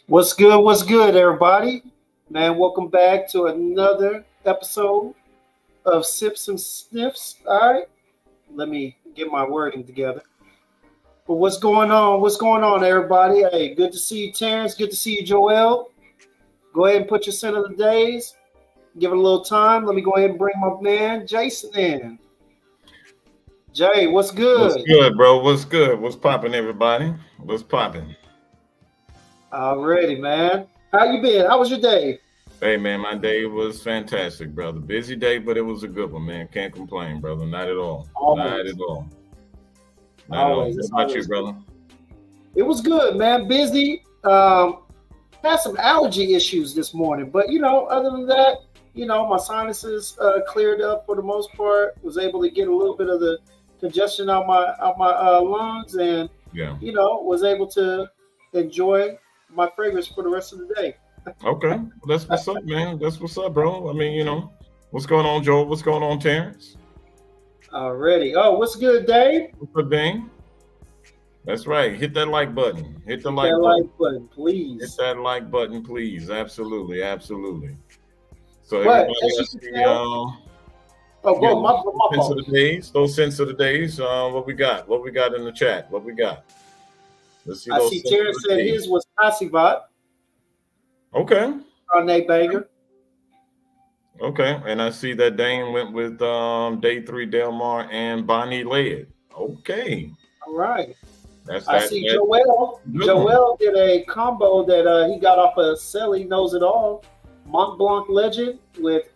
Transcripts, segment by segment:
What's good? What's good, everybody? Man, welcome back to another episode of Sips and Sniffs. All right, let me get my wording together. But what's going on? What's going on, everybody? Hey, good to see you, Terrence. Good to see you, Joel. Go ahead and put your center of the days. Give it a little time. Let me go ahead and bring my man Jason in. Jay, what's good? What's good, bro? What's good? What's popping, everybody? What's popping? Alrighty, man. How you been? How was your day? Hey, man, my day was fantastic, brother. Busy day, but it was a good one, man. Can't complain, brother. Not at all. Always. Not at all. Not Always. at all. What about you, brother? It was good, man. Busy. Had some allergy issues this morning, but other than that, my sinuses cleared up for the most part. Was able to get a little bit of the congestion out my lungs, and was able to enjoy my fragrance for the rest of the day. Okay, that's what's up, man. That's what's up, bro. I mean, what's going on, Joel? What's going on, Terrence? Already. Oh, what's good, Dave? What's up, Dane? That's right. Hit that like button. Hit the like button, please. Hit that like button, please. Absolutely, absolutely. So but everybody, my sense of the days. Those sense of the days. What we got? What we got in the chat? What we got? Let's see. I see Terrence said his was Asivat. Okay. Nate Banger. Okay, and I see that Dane went with Day 3 Delmar and Bonnie Laird. Okay. All right. I see Joel. Joel did a combo that he got off of Selly Knows It All. Mont Blanc Legend with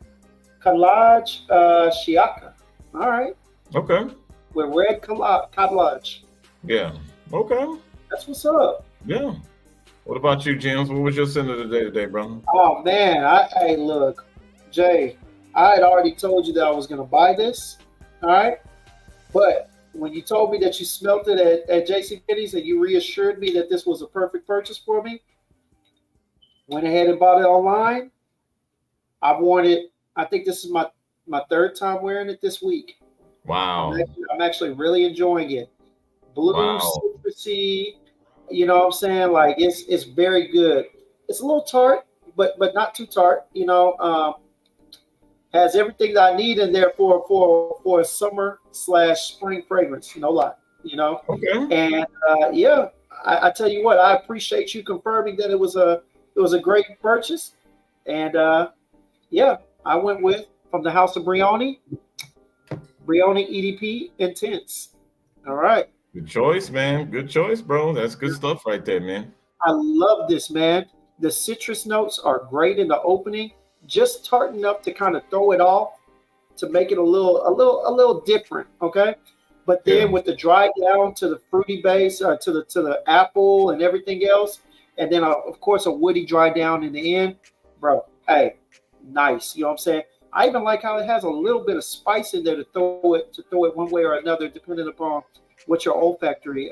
Kalaj Shiaka. All right. Okay. With Red Kalaj. Yeah. Okay. That's what's up. Yeah. What about you, James? What was your sin of the day today, brother? Oh, man. Hey, look, Jay, I had already told you that I was going to buy this. All right. But when you told me that you smelt it at JCPenney's and you reassured me that this was a perfect purchase for me, went ahead and bought it online. I've worn it. I think this is my third time wearing it this week. Wow. I'm actually really enjoying it. Blue, citrusy, you know what I'm saying? Like it's very good. It's a little tart, but not too tart. Has everything that I need in there for a summer / spring fragrance. No lie, Okay. And I tell you what, I appreciate you confirming that it was a great purchase. And I went with from the House of Brioni, Brioni EDP Intense. All right. Good choice, man. Good choice, bro. That's good stuff right there, man. I love this, man. The citrus notes are great in the opening, just tart enough to kind of throw it off to make it a little different. Okay. But Yeah, then with the dry down to the fruity base, to the apple and everything else, and then of course a woody dry down in the end, bro. Hey, nice. You know what I'm saying? I even like how it has a little bit of spice in there to throw it one way or another, depending upon what your olfactory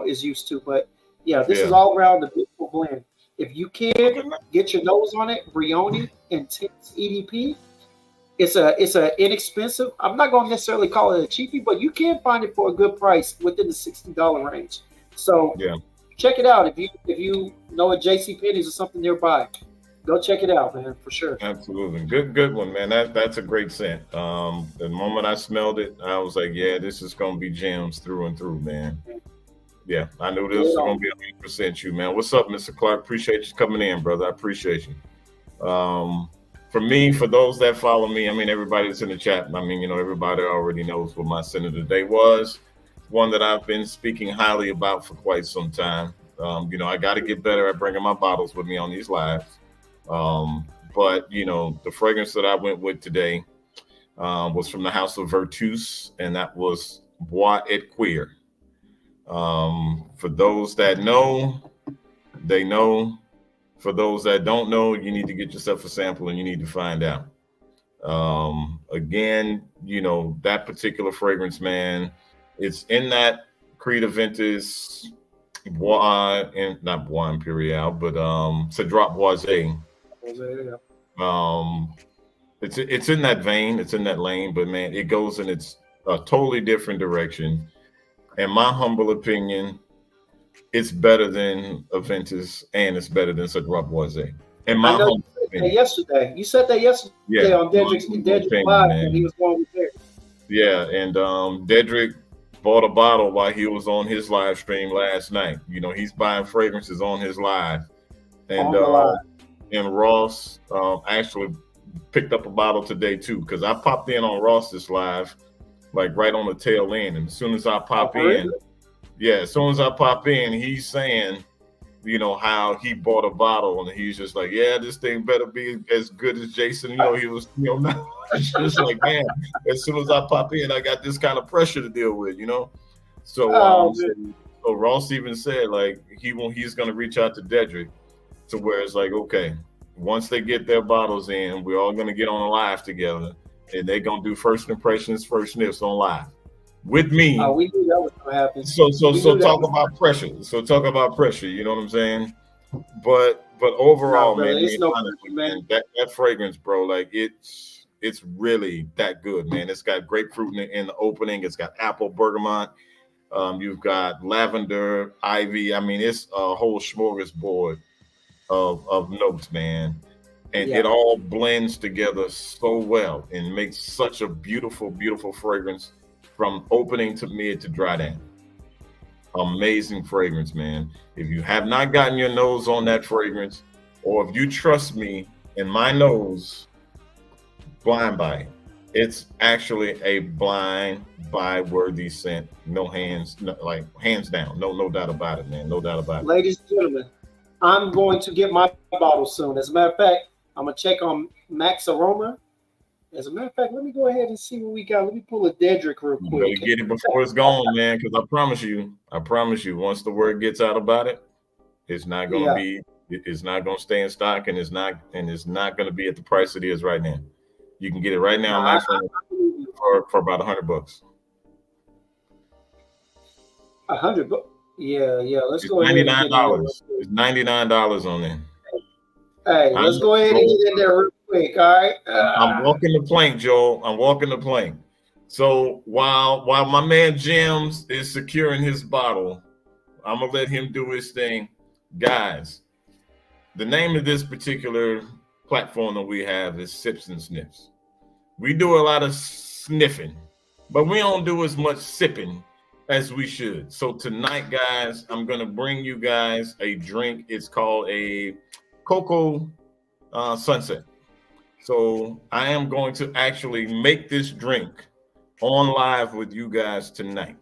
is used to. But yeah, this is yeah. all around the beautiful blend. If you can Okay, man. get your nose on it, Brioni Intense EDP. It's a inexpensive. I'm not going to necessarily call it a cheapie, but you can find it for a good price within the $60 range. So Yeah, check it out if you know a JC Penney's or something nearby. Go check it out, man, for sure. absolutely. Good one, man. That's a great scent. The moment I smelled it, I was like, yeah, this is gonna be gems through and through, man. Yeah, I knew this Dead was gonna on. be 100% you, man. What's up, Mr. Clark? Appreciate you coming in, brother. I appreciate you. For me, for those that follow me, I mean, everybody that's in the chat, I mean, everybody already knows what my scent of the day was. One that I've been speaking highly about for quite some time. I got to get better at bringing my bottles with me on these lives. Um, but the fragrance that I went with today was from the House of Virtus, and that was Bois et Queer. For those that know, they know. For those that don't know, you need to get yourself a sample and you need to find out. Again, that particular fragrance, man, it's in that Creed Aventus Bois, and not Bois Imperial, but Cedroc Boisé. Yeah. Um, it's in that vein, it's in that lane, but man, it goes in its a totally different direction. In my humble opinion, it's better than Aventus and it's better than Cedroc Boisé. In I my know you humble said that opinion. yesterday. You said that yesterday Yeah, on my humble Dedrick's opinion, live when he man. was going with Derek Yeah, and Dedrick bought a bottle while he was on his live stream last night. He's buying fragrances on his live, and on the live. Ross actually picked up a bottle today too because I popped in on Ross's live like right on the tail end, and as soon as I Oh, pop for real? in, yeah, as soon as I pop in, he's saying how he bought a bottle and he's just like, yeah, this thing better be as good as Jason. He was, it's just like, man, as soon as I pop in, I got this kind of pressure to deal with. So, Oh so, man. so Ross even said like he's going to reach out to Dedrick to where it's like, okay, once they get their bottles in, we're all going to get on a live together and they're going to do first impressions, first sniffs on live with Oh, me. we knew that was gonna happen. So We knew that talk was about pressure. So talk about pressure. You know what I'm saying? But no, overall, brother. man, I It's mean, no honestly, pressure, man. man, that fragrance, bro, like it's really that good, man. It's got grapefruit in the opening. It's got apple, bergamot. You've got lavender, ivy. I mean, it's a whole smorgasbord of notes, man. And it Yeah. all blends together so well and makes such a beautiful, beautiful fragrance from opening to mid to dry down. Amazing fragrance, man. If you have not gotten your nose on that fragrance, or if you trust me in my nose, blind buy it. It's actually a blind buy worthy scent. No hands, no, like hands down. No doubt about it, man. No doubt about it. Ladies and gentlemen, I'm going to get my bottle soon. As a matter of fact, I'm gonna check on Max Aroma. As a matter of fact, let me go ahead and see what we got. Let me pull a Dedrick real You better quick. get it before it's gone, man. Because I promise you, once the word gets out about it, it's not gonna Yeah. be, it's not gonna stay in stock, and it's not gonna be at the price it is right now. You can get it right now, Nah, Max, for about $100. 100 bucks. Yeah, yeah. Let's It's go ninety ahead and nine get in there real dollars. quick. It's $99 on there. Hey, I let's know, go ahead and Joel. get in there real quick. All right. I'm walking the plank, Joel. I'm walking the plank. So while my man James is securing his bottle, I'm gonna let him do his thing, guys. The name of this particular platform that we have is Sips and Sniffs. We do a lot of sniffing, but we don't do as much sipping as we should. So tonight, guys, I'm gonna bring you guys a drink. It's called a Cocoa Sunset. So I am going to actually make this drink on live with you guys tonight.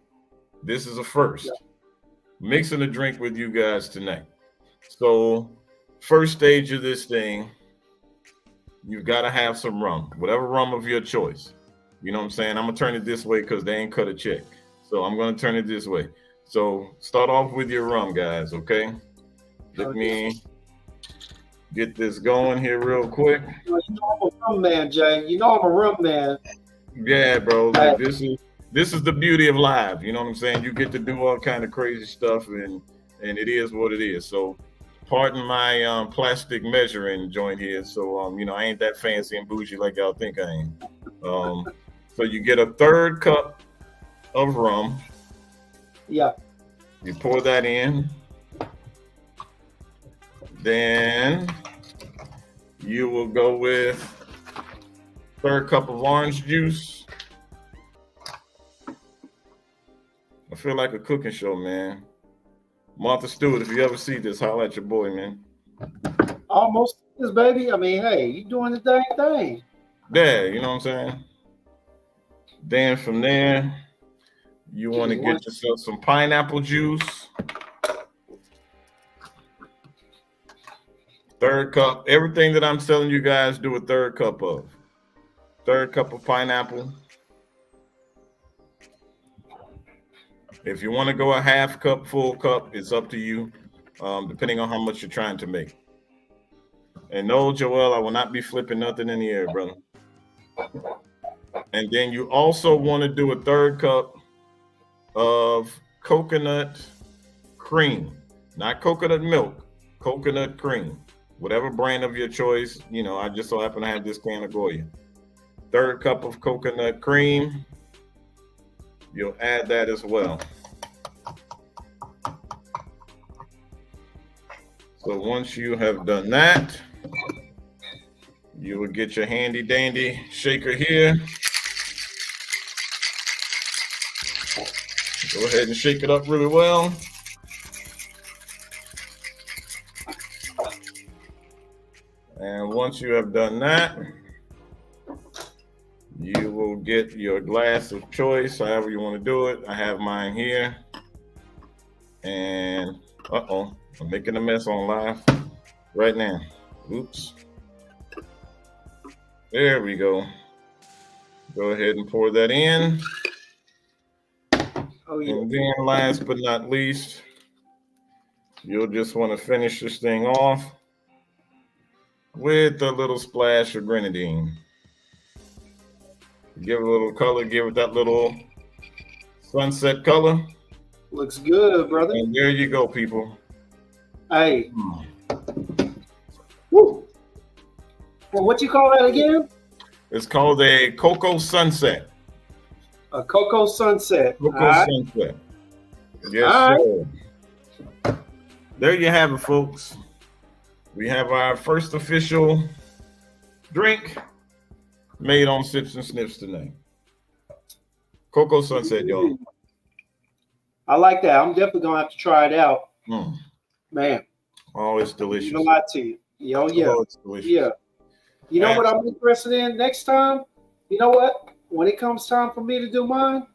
This is a first. Yeah. Mixing a drink with you guys tonight. So, first stage of this thing, you've got to have some rum, whatever rum of your choice. You know what I'm saying? I'm going to turn it this way because they ain't cut a check. So, I'm going to turn it this way. So, start off with your rum, guys, okay? Let me get this going here real quick. You know I'm a rum man, Jay. You know I'm a rum man. Yeah, bro. Like, this is the beauty of live. You know what I'm saying? You get to do all kind of crazy stuff, and it is what it is. So, pardon my plastic measuring joint here. So, you know, I ain't that fancy and bougie like y'all think I am. So you get a third cup of rum. Yeah. You pour that in. Then you will go with third cup of orange juice. I feel like a cooking show, man. Martha Stewart, if you ever see this, holler at your boy, man. Almost is, baby. I mean, hey, you doing the dang thing. Yeah, you know what I'm saying? Then from there, you want to get yourself some pineapple juice. Third cup. Everything that I'm telling you guys, do a third cup of. Third cup of pineapple. If you want to go a half cup, full cup, it's up to you, depending on how much you're trying to make. And no, Joel, I will not be flipping nothing in the air, brother. And then you also want to do a third cup of coconut cream, not coconut milk, coconut cream, whatever brand of your choice. You know, I just so happen to have this can of Goya. Third cup of coconut cream. You'll add that as well. So once you have done that, you will get your handy dandy shaker here. Go ahead and shake it up really well. And once you have done that, you will get your glass of choice, however you want to do it. I have mine here. And, I'm making a mess on live right now. Oops. There we go. Go ahead and pour that in. Oh, yeah. And then last but not least, you'll just want to finish this thing off with a little splash of grenadine. Give it a little color, give it that little sunset color. Looks good, brother. And there you go, people. Hey. Woo. Well, what you call that again? It's called a Cocoa Sunset. A Cocoa Sunset. Cocoa Sunset. Yes, sir. There you have it, folks. We have our first official drink made on Sips and Sniffs tonight. Cocoa Sunset, y'all. I like that. I'm definitely going to have to try it out. Man. Oh, it's delicious. You know lie to you. Oh, yeah. Oh, it's delicious. Yeah. You know what I'm interested in next time? You know what? When it comes time for me to do mine,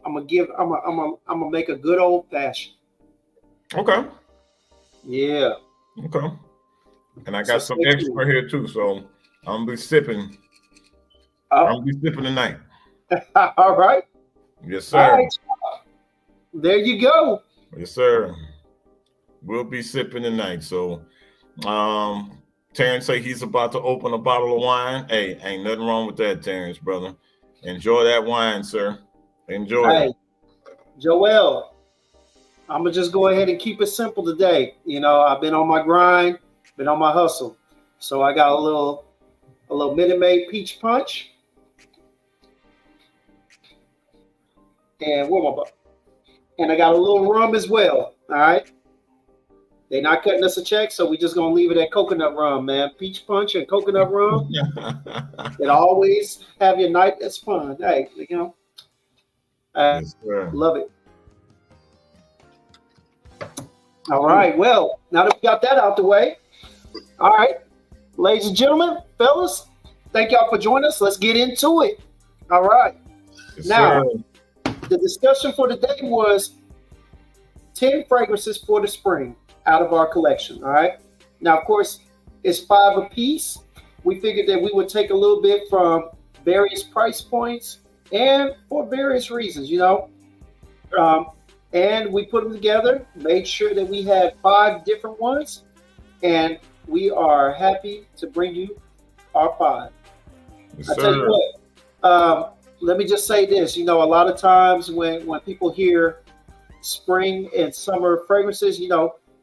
I'm gonna make a good old fashioned. Okay. Yeah. Okay. And I got some extra here too, so I'm gonna be sipping. I'm gonna be sipping tonight. All right. Yes, sir. All right. There you go. Yes, sir. We'll be sipping tonight. So, Terrence say he's about to open a bottle of wine. Hey, ain't nothing wrong with that, Terrence, brother. Enjoy that wine, sir. Enjoy it. Joel, I'm gonna just go ahead and keep it simple today. You know, I've been on my grind, been on my hustle. So I got a little Minute Maid peach punch. And and I got a little rum as well. All right. They're not cutting us a check, so we're just gonna leave it at coconut rum, man. Peach punch and coconut rum. It always have your night that's fun. Hey, you know. Yes, love it. All right. Well, now that we got that out the way, all right, ladies and gentlemen, fellas, thank y'all for joining us. Let's get into it. All right. Yes, Now, sir. the discussion for today was 10 fragrances for the spring out of our collection. All right. Now, of course, it's five a piece. We figured that we would take a little bit from various price points and for various reasons, Um, and we put them together, made sure that we had five different ones, and we are happy to bring you our five. Yes, I tell you sir. what, let me just say this. A lot of times when people hear spring and summer fragrances,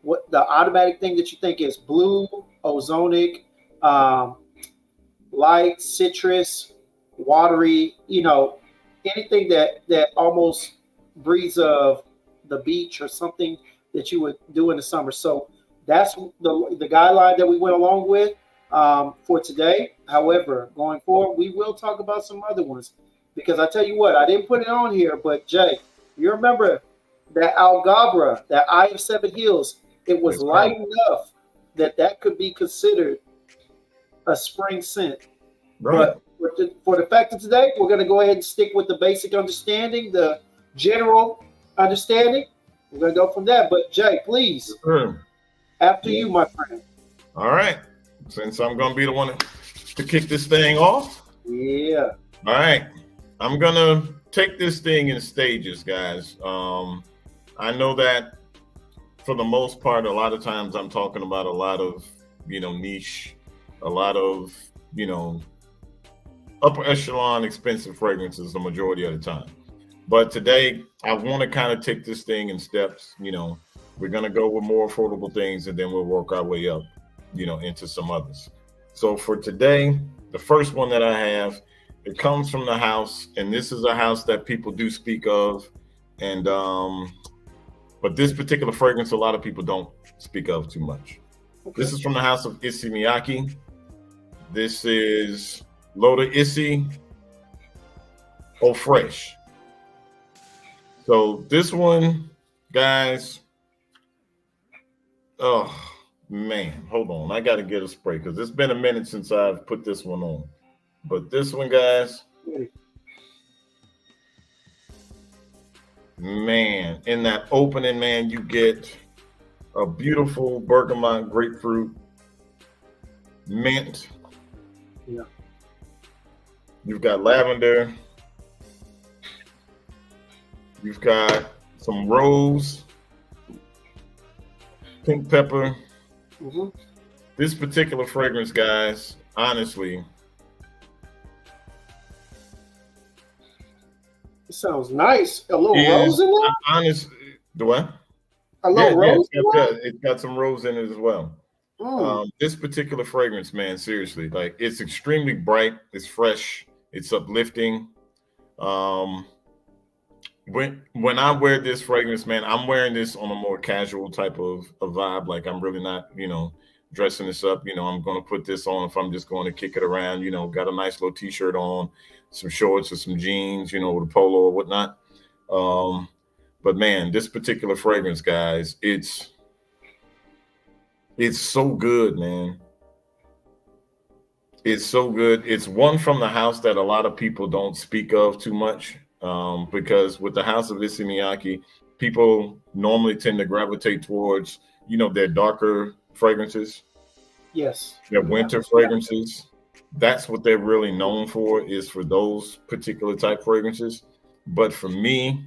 what the automatic thing that you think is blue, ozonic, um, light, citrus, watery, anything that almost breathes of the beach or something that you would do in the summer. So that's the guideline that we went along with for today. However, going forward, we will talk about some other ones because I tell you what, I didn't put it on here, but Jay, you remember that Algabra, that Eye of Seven Hills, it was Yes, sir. light enough that could be considered a spring scent. Right. But for the fact of today, we're going to go ahead and stick with the basic understanding, the general understanding. We're going to go from that. But Jay, please, Yes, sir. after Yeah. you, my friend. All right. Since I'm gonna be the one to kick this thing off. Yeah. All right. I'm gonna take this thing in stages, guys. I know that for the most part, a lot of times I'm talking about a lot of, niche, a lot of, upper echelon expensive fragrances the majority of the time. But today I want to kind of take this thing in steps. We're gonna go with more affordable things and then we'll work our way up, into some others. So for today, the first one that I have, it comes from the house, and this is a house that people do speak of. And but this particular fragrance a lot of people don't speak of too much. Okay. This is from the house of Issey Miyake. This is Loda Issey Eau Fresh. So this one, guys, oh man, hold on. I got to get a spray because it's been a minute since I've put this one on. But this one, guys, man, in that opening, man, you get a beautiful bergamot, grapefruit, mint. Yeah. You've got lavender. You've got some rose, pink pepper. Mm-hmm. This particular fragrance, guys, honestly, It sounds nice. A little is rose in there? honest. Do I? A Yeah, little yeah, rose in there? it's got some rose in it as well. Mm. This particular fragrance, man, seriously, like it's extremely bright, it's fresh, it's uplifting. Um, when I wear this fragrance, man, I'm wearing this on a more casual type of vibe. Like I'm really not, dressing this up. I'm gonna put this on if I'm just going to kick it around. Got a nice little t-shirt on, some shorts or some jeans, with a polo or whatnot. Um, but man, this particular fragrance, guys, it's so good, man. It's so good. It's one from the house that a lot of people don't speak of too much, because with the house of Issey Miyake, people normally tend to gravitate towards, their darker fragrances, Yes. their Yeah. winter fragrances. That's what they're really known for, is for those particular type fragrances. But for me,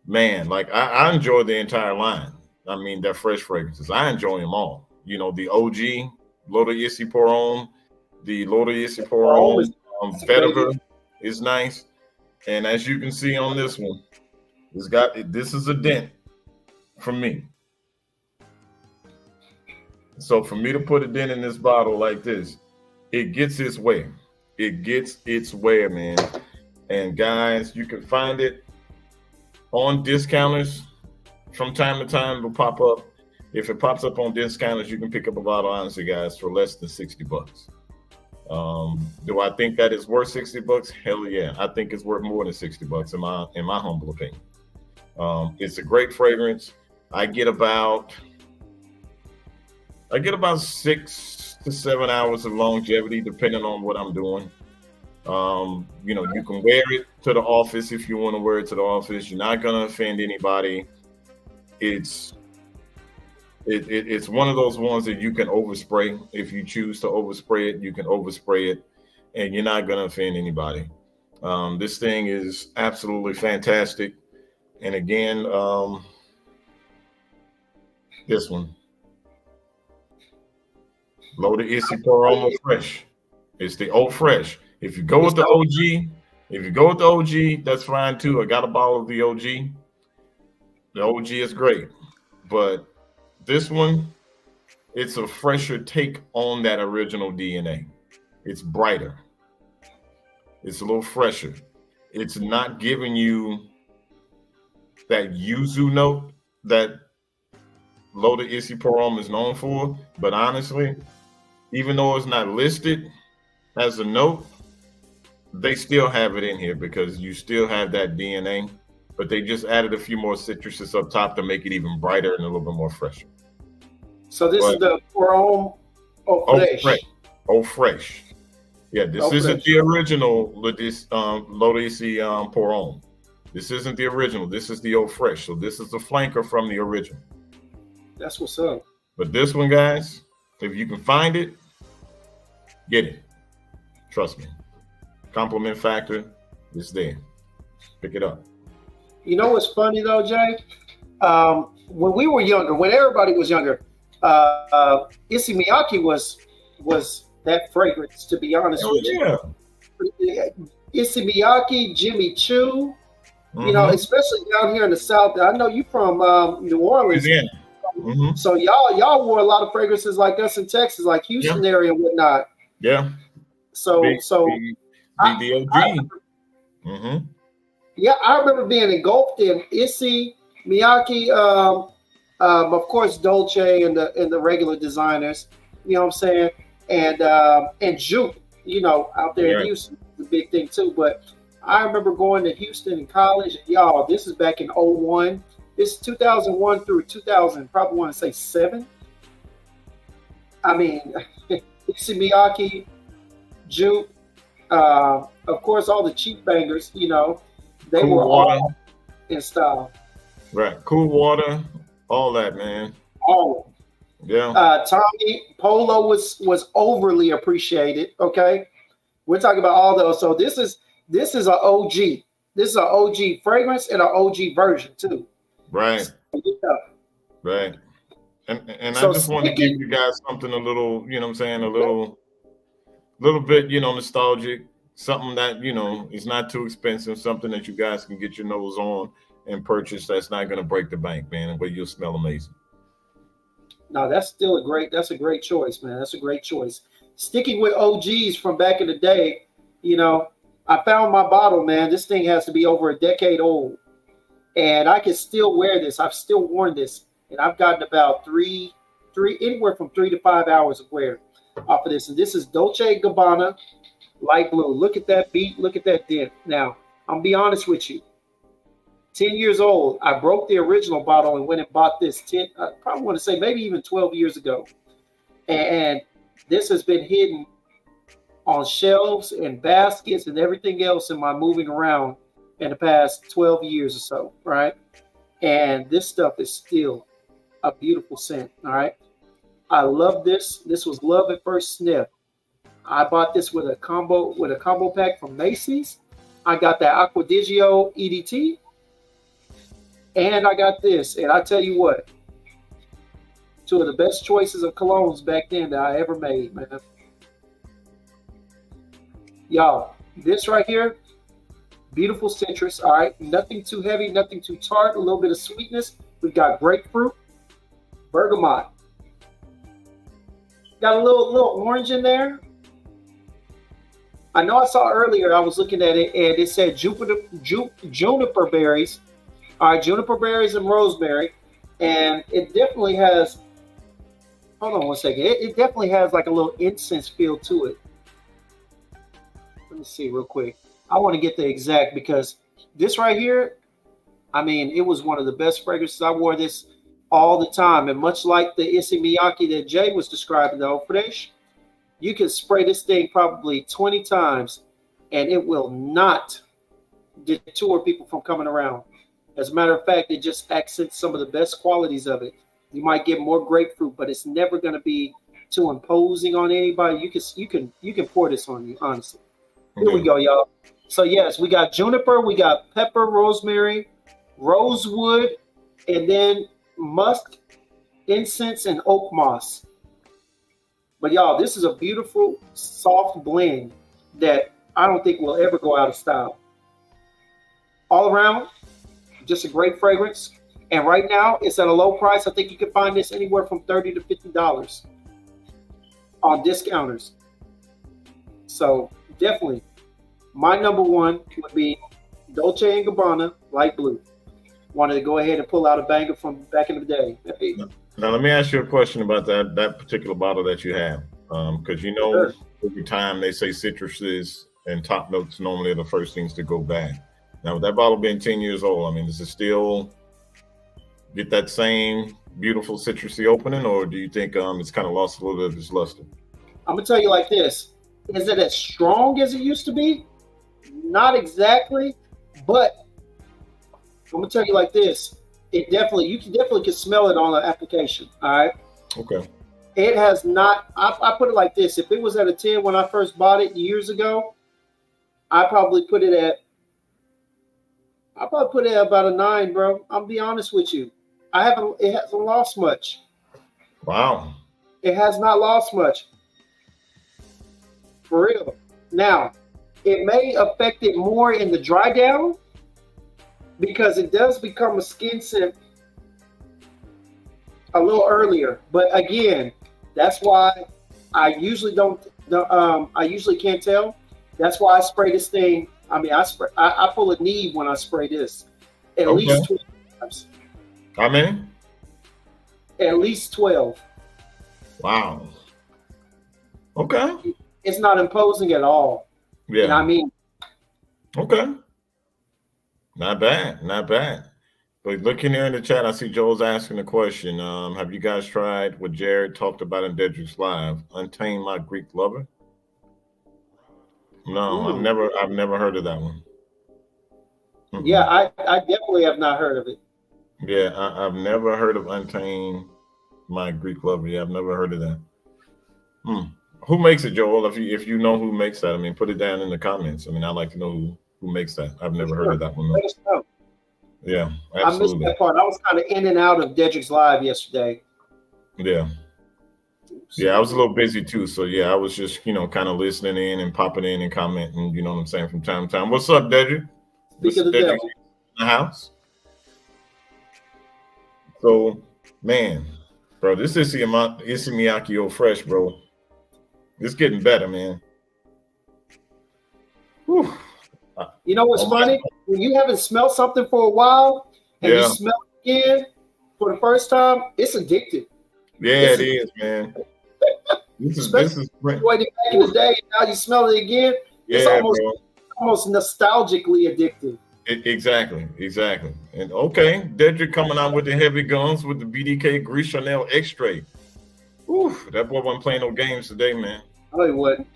man, like I enjoy the entire line. I mean, they're fresh fragrances. I enjoy them all. The OG Loda Issey Pour the Loda Issey Pour Rome is a great. Vetiver is nice. And as you can see on this one, this is a dent from me. So for me to put a dent in this bottle like this, it gets its way. It gets its way, man. And guys, you can find it on discounters from time to time. It'll pop up. If it pops up on discounters, you can pick up a bottle, honestly, guys, for less than $60. Do I think that is worth $60? Hell yeah. I think it's worth more than $60 in my humble opinion. It's a great fragrance. I get about 6 to 7 hours of longevity, depending on what I'm doing. You can wear it to the office if you want to wear it to the office. You're not gonna offend anybody. It's it's one of those ones that you can overspray. If you choose to overspray it, you can overspray it, and you're not gonna offend anybody. This thing is absolutely fantastic. And again, this one, Loaded Issy Aroma Fresh. It's the old fresh. If you go with the OG, that's fine too. I got a bottle of the OG. The OG is great, but this one, it's a fresher take on that original DNA. It's brighter. It's a little fresher. It's not giving you that yuzu note that Loaded Issy Parom is known for. But honestly, even though it's not listed as a note, they still have it in here because you still have that DNA, but they just added a few more citruses up top to make it even brighter and a little bit more fresher. So this is the Parom Au Fresh. Yeah, this isn't the original Loaded Issy Parom. This isn't the original. This is the Au Fresh. So this is the flanker from the original. That's what's up. But this one, guys, if you can find it, get it. Trust me. Compliment factor is there. Pick it up. You know what's funny though, Jay? When we were younger, when everybody was younger, Issey Miyake was that fragrance. To be honest with you, Issey Miyake, Jimmy Choo. Mm-hmm. You know, especially down here in the South. I know you from New Orleans. Mm-hmm. So y'all wore a lot of fragrances like us in Texas, like Houston area and whatnot. Yeah. So the OG. Yeah, I remember being engulfed in Issey, Miyake, of course Dolce and the regular designers, you know what I'm saying, and Juke, you know, out there in Houston, the big thing too. But I remember going to Houston in college, and y'all, this is back in 01. This is 2001 through 2000, probably want to say 7. I mean, Issey Miyake, Juke, of course, all the cheap bangers, you know, they Cool were Water. all in style. Right. Cool Water, all that, man. All. Yeah. Tommy Polo was overly appreciated. Okay. We're talking about all those. So this is an OG. This is an OG fragrance and an OG version too. Right. Right. And so I just want to give you guys something a little, you know what I'm saying, a little bit, you know, nostalgic, something that, you know, is not too expensive, something that you guys can get your nose on and purchase that's not going to break the bank, man, and where you'll smell amazing. No, that's a great choice, man. That's a great choice. Sticking with OGs from back in the day, you know, I found my bottle, man. This thing has to be over a decade old. And I can still wear this. I've still worn this. And I've gotten about anywhere from 3 to 5 hours of wear off of this. And this is Dolce & Gabbana light blue. Look at that beat. Look at that dent. Now, I'm going to be honest with you. 10 years old, I broke the original bottle and went and bought this I probably want to say maybe even 12 years ago. And this has been hidden on shelves and baskets and everything else in my moving around in the past 12 years or so, right? And this stuff is still a beautiful scent, all right? I love this. This was love at first sniff. I bought this with a combo pack from Macy's. I got that Acqua di Gio EDT. And I got this. And I tell you what, 2 of the best choices of colognes back then that I ever made, man. Y'all, this right here, beautiful citrus, all right? Nothing too heavy, nothing too tart, a little bit of sweetness. We've got grapefruit, bergamot. Got a little orange in there. I know I saw earlier, I was looking at it, and it said juniper berries. All right, juniper berries and rosemary. And it definitely has, hold on one second. It definitely has like a little incense feel to it. Let me see real quick. I want to get the exact, because this right here, I mean, it was one of the best fragrances. I wore this all the time. And much like the Issey Miyake that Jay was describing, the Au Fresh, you can spray this thing probably 20 times and it will not deter people from coming around. As a matter of fact, it just accents some of the best qualities of it. You might get more grapefruit, but it's never going to be too imposing on anybody. You can pour this on you, honestly. Here we go, y'all. So yes, we got juniper, we got pepper, rosemary, rosewood, and then musk, incense, and oak moss. But y'all, this is a beautiful, soft blend that I don't think will ever go out of style. All around, just a great fragrance. And right now, it's at a low price. I think you can find this anywhere from $30 to $50 on discounters. So definitely, my number one would be Dolce & Gabbana Light Blue. Wanted to go ahead and pull out a banger from back in the day. Now, let me ask you a question about that particular bottle that you have. Because Sure. every time they say citruses and top notes normally are the first things to go bad. Now, with that bottle being 10 years old, I mean, does it still get that same beautiful citrusy opening, or do you think it's kind of lost a little bit of its luster? I'm gonna tell you like this: is it as strong as it used to be? Not exactly, but I'm gonna tell you like this: you can smell it on the application. All right. Okay. It has not. I put it like this: if it was at a 10 when I first bought it years ago, I probably put it at about a 9, bro. I'll be honest with you. It hasn't lost much. Wow. It has not lost much. For real. Now, it may affect it more in the dry down because it does become a skin scent a little earlier. But again, that's why I usually I usually can't tell. That's why I spray this thing. I mean, I pull a Neve when I spray this. At least 12 times. How many? At least 12. Wow. Okay. It's not imposing at all. Yeah. And I mean, okay. Not bad. Not bad. But looking here in the chat, I see Joel's asking a question. Have you guys tried what Jared talked about in Dedrick's Live? Untain My Greek Lover? No, I've never heard of that one. Yeah, I definitely have not heard of it. Yeah, I've never heard of Untain My Greek Lover. Yeah, I've never heard of that. Who makes it, Joel? If you know who makes that, I mean, put it down in the comments. I mean, I'd like to know who makes that. I've never heard of that one. Let us know. Yeah, absolutely. I missed that part. I was kind of in and out of Dedrick's Live yesterday. Yeah. Yeah, I was a little busy too. So yeah, I was just, kind of listening in and popping in and commenting, you know what I'm saying, from time to time. What's up, Dedrick? Speak of the devil. In the house. So, man, bro, this is Miyakio Fresh, bro. It's getting better, man. Whew. You know what's funny? When you haven't smelled something for a while and you smell it again for the first time, it's addictive. Yeah, it is, man. This is back in the day. Now you smell it again. Yeah, it's almost nostalgically addictive. Exactly. And okay, Dedrick coming out with the heavy guns with the BDK Gris Chanel X-Ray. Oof, that boy wasn't playing no games today, man. No, he wasn't.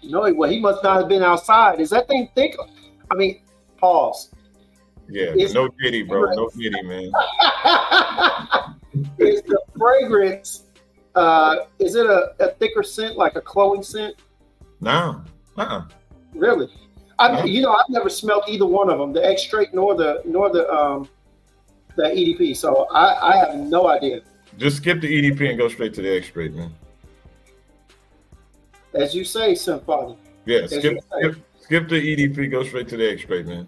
He must not have been outside. Is that thing thick? I mean, pause. Yeah, no Diddy, bro. No Diddy, man. Is the fragrance, is it a thicker scent, like a cloying scent? No. Really? I've never smelled either one of them, the X Straight nor the EDP. So I have no idea. Just skip the EDP and go straight to the X Straight, man. As you say, son, father. Yeah, skip the EDP, go straight to the X Straight, man.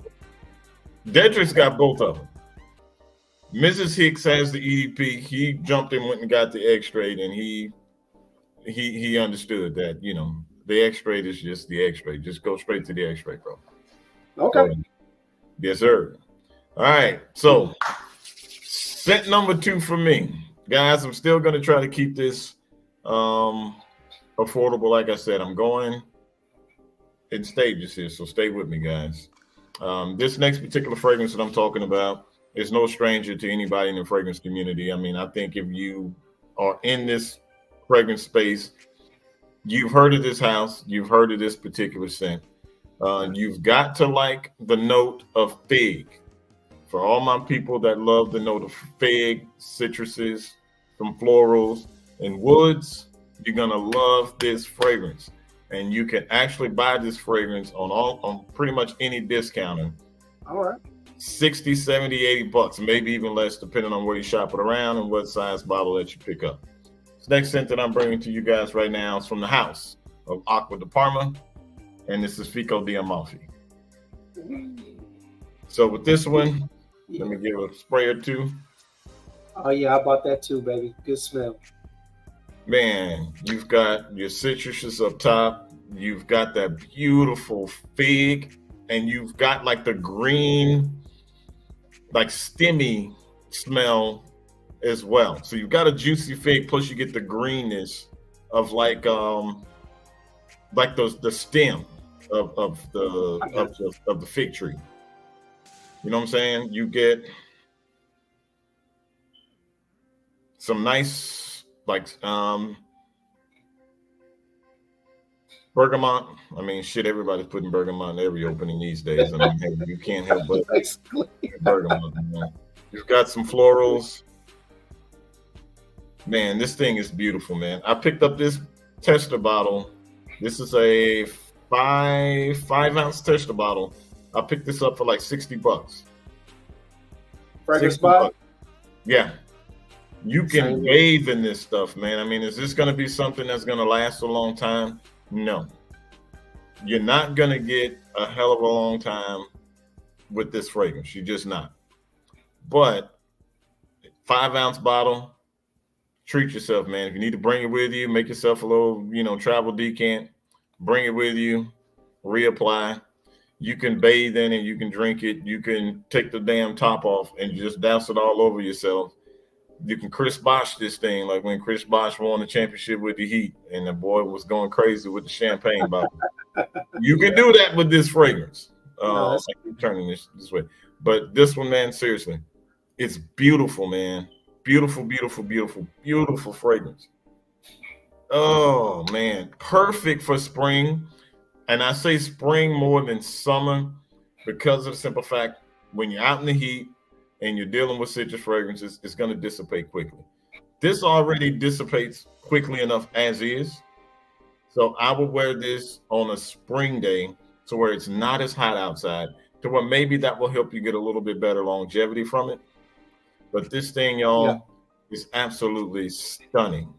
Dedrick's got both of them. Mrs. Hicks has the EDP. He jumped in, went and got the X Straight, and he understood that, the X Straight is just the X Straight. Just go straight to the X Straight, bro. Okay. Yes, sir. All right. So, scent number 2 for me. Guys, I'm still going to try to keep this affordable. Like I said, I'm going in stages here, so stay with me, guys. This next particular fragrance that I'm talking about is no stranger to anybody in the fragrance community. I mean, I think if you are in this fragrance space, you've heard of this house, you've heard of this particular scent. You've got to like the note of fig. For all my people that love the note of fig, citruses, some florals, and woods, you're gonna love this fragrance. And you can actually buy this fragrance on pretty much any discounter. All right. 60, 70, 80 bucks, maybe even less, depending on where you shop it around and what size bottle that you pick up. This next scent that I'm bringing to you guys right now is from the house of Acqua di Parma, and this is Fico di Amalfi. So with this one, let me give a spray or two. Oh yeah, I bought that too, baby. Good smell. Man, you've got your citruses up top. You've got that beautiful fig, and you've got like the green, like stemmy smell as well. So you've got a juicy fig, plus you get the greenness of like the stem of the fig tree. You know what I'm saying? You get some nice bergamot. I mean, shit, everybody's putting bergamot in every opening these days. I mean, hey, you can't help but bergamot. Man. You've got some florals. Man, this thing is beautiful, man. I picked up this tester bottle. This is a 5-ounce tester bottle. I picked this up for like 60 bucks. Fragrance bottle? Yeah. You can bathe in this stuff, man. I mean, is this going to be something that's going to last a long time? No. You're not going to get a hell of a long time with this fragrance. You're just not. But 5-ounce bottle, treat yourself, man. If you need to bring it with you, make yourself a little, travel decant, bring it with you, reapply. You can bathe in it, you can drink it, you can take the damn top off and just douse it all over yourself. You can Chris Bosh this thing, like when Chris Bosh won the championship with the Heat and the boy was going crazy with the champagne bottle. You can do that with this fragrance. I keep turning this way. But this one, man, seriously, it's beautiful, man. Beautiful, beautiful, beautiful, beautiful fragrance. Oh, man. Perfect for spring. And I say spring more than summer because of the simple fact when you're out in the heat and you're dealing with citrus fragrances, it's going to dissipate quickly. This already dissipates quickly enough as is. So I would wear this on a spring day to where it's not as hot outside, to where maybe that will help you get a little bit better longevity from it. But this thing, y'all, is absolutely stunning.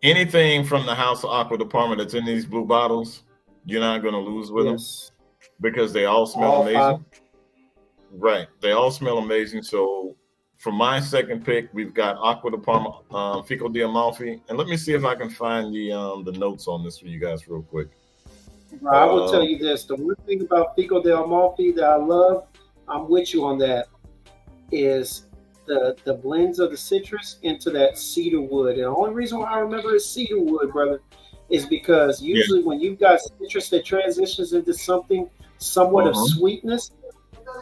Anything from the house of Acqua di Parma that's in these blue bottles, you're not going to lose with them because they all smell amazing. Right. They all smell amazing. So for my second pick, we've got Acqua di Parma, Fico di Amalfi. And let me see if I can find the notes on this for you guys real quick. I will tell you this. The one thing about Fico di Amalfi that I love, I'm with you on that, is the blends of the citrus into that cedar wood. And the only reason why I remember it's cedar wood, brother, is because usually when you've got citrus that transitions into something somewhat of sweetness,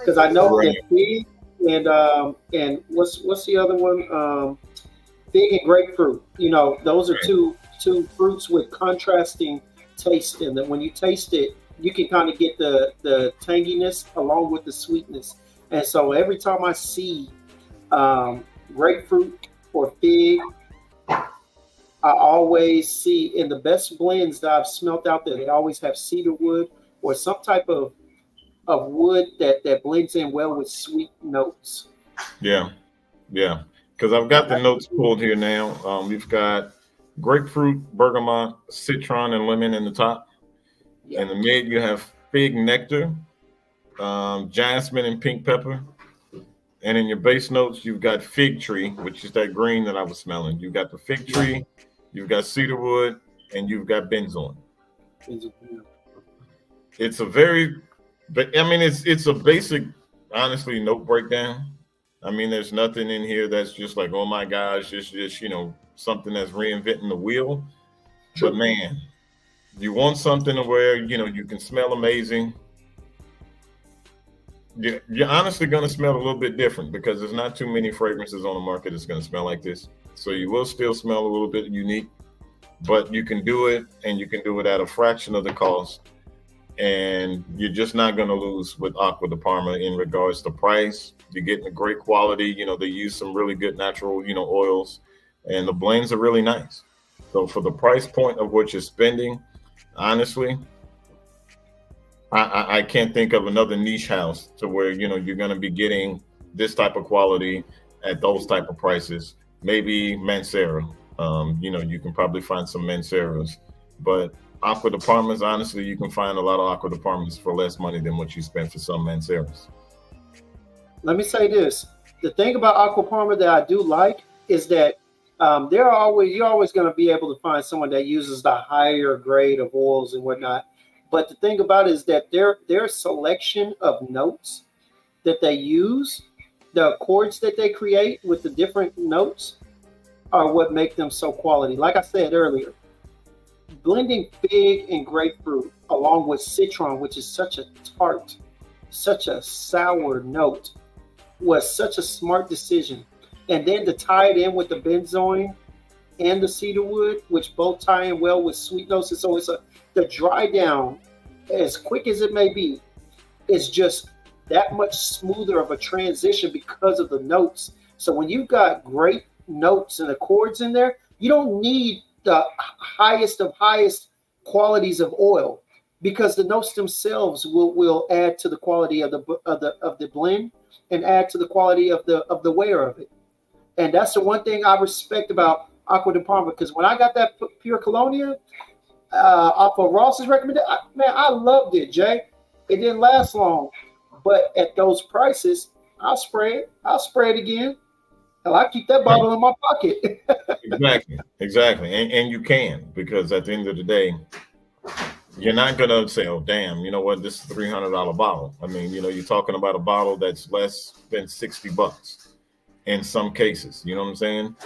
because I know that fig and what's the other one? Fig and grapefruit. Those are two fruits with contrasting taste in them. When you taste it, you can kind of get the tanginess along with the sweetness. And so every time I see grapefruit or fig, I always see in the best blends that I've smelt out there, they always have cedar wood or some type of wood that blends in well with sweet notes. Yeah. Because I've got the notes pulled here now. We've got grapefruit, bergamot, citron, and lemon in the top. In the mid, you have fig nectar, jasmine, and pink pepper. And in your base notes, you've got fig tree, which is that green that I was smelling. You've got the fig tree, you've got cedar wood, and you've got benzoin. It's a it's a basic, honestly, note breakdown. I mean, there's nothing in here that's just like, oh my gosh, just something that's reinventing the wheel. But man, you want something where you can smell amazing. You're honestly going to smell a little bit different because there's not too many fragrances on the market that's going to smell like this. So you will still smell a little bit unique, but you can do it, and you can do it at a fraction of the cost. and you're just not going to lose with Aqua de Parma in regards to price. You're getting a great quality. You know, they use some really good natural, you know, oils, and the blends are really nice. So for the price point of what you're spending, honestly, I can't think of another niche house to where, you know, you're going to be getting this type of quality at those type of prices. Maybe Mancera. You know, you can probably find some Manceras, but Aqua de Parmas, honestly, you can find a lot of Aqua de Parmas for less money than what you spent for some Manceras. Let me say this: the thing about Aqua Parma that I do like is that you're always going to be able to find someone that uses the higher grade of oils and whatnot. But the thing about it is that their selection of notes that they use, the chords that they create with the different notes, are what make them so quality. Like I said earlier, blending fig and grapefruit along with citron, which is such a tart, such a sour note, was such a smart decision. And then to tie it in with the benzoin and the cedarwood, which both tie in well with sweet notes. And so the dry down, as quick as it may be, is just that much smoother of a transition because of the notes. So when you've got great notes and accords in there, you don't need the highest of highest qualities of oil, because the notes themselves will add to the quality of the blend and add to the quality of the wear of it. And that's the one thing I respect about Aqua de Parma, because when I got that Pure Colonia off of Ross's recommendation, man, I loved it, Jay. It didn't last long, but at those prices, I'll spray it again. Hell, I keep that bottle in my pocket. Exactly. And you can, because at the end of the day, you're not going to say, oh, damn, you know what, this is a $300 bottle. I mean, you know, you're talking about a bottle that's less than $60 in some cases. You know what I'm saying?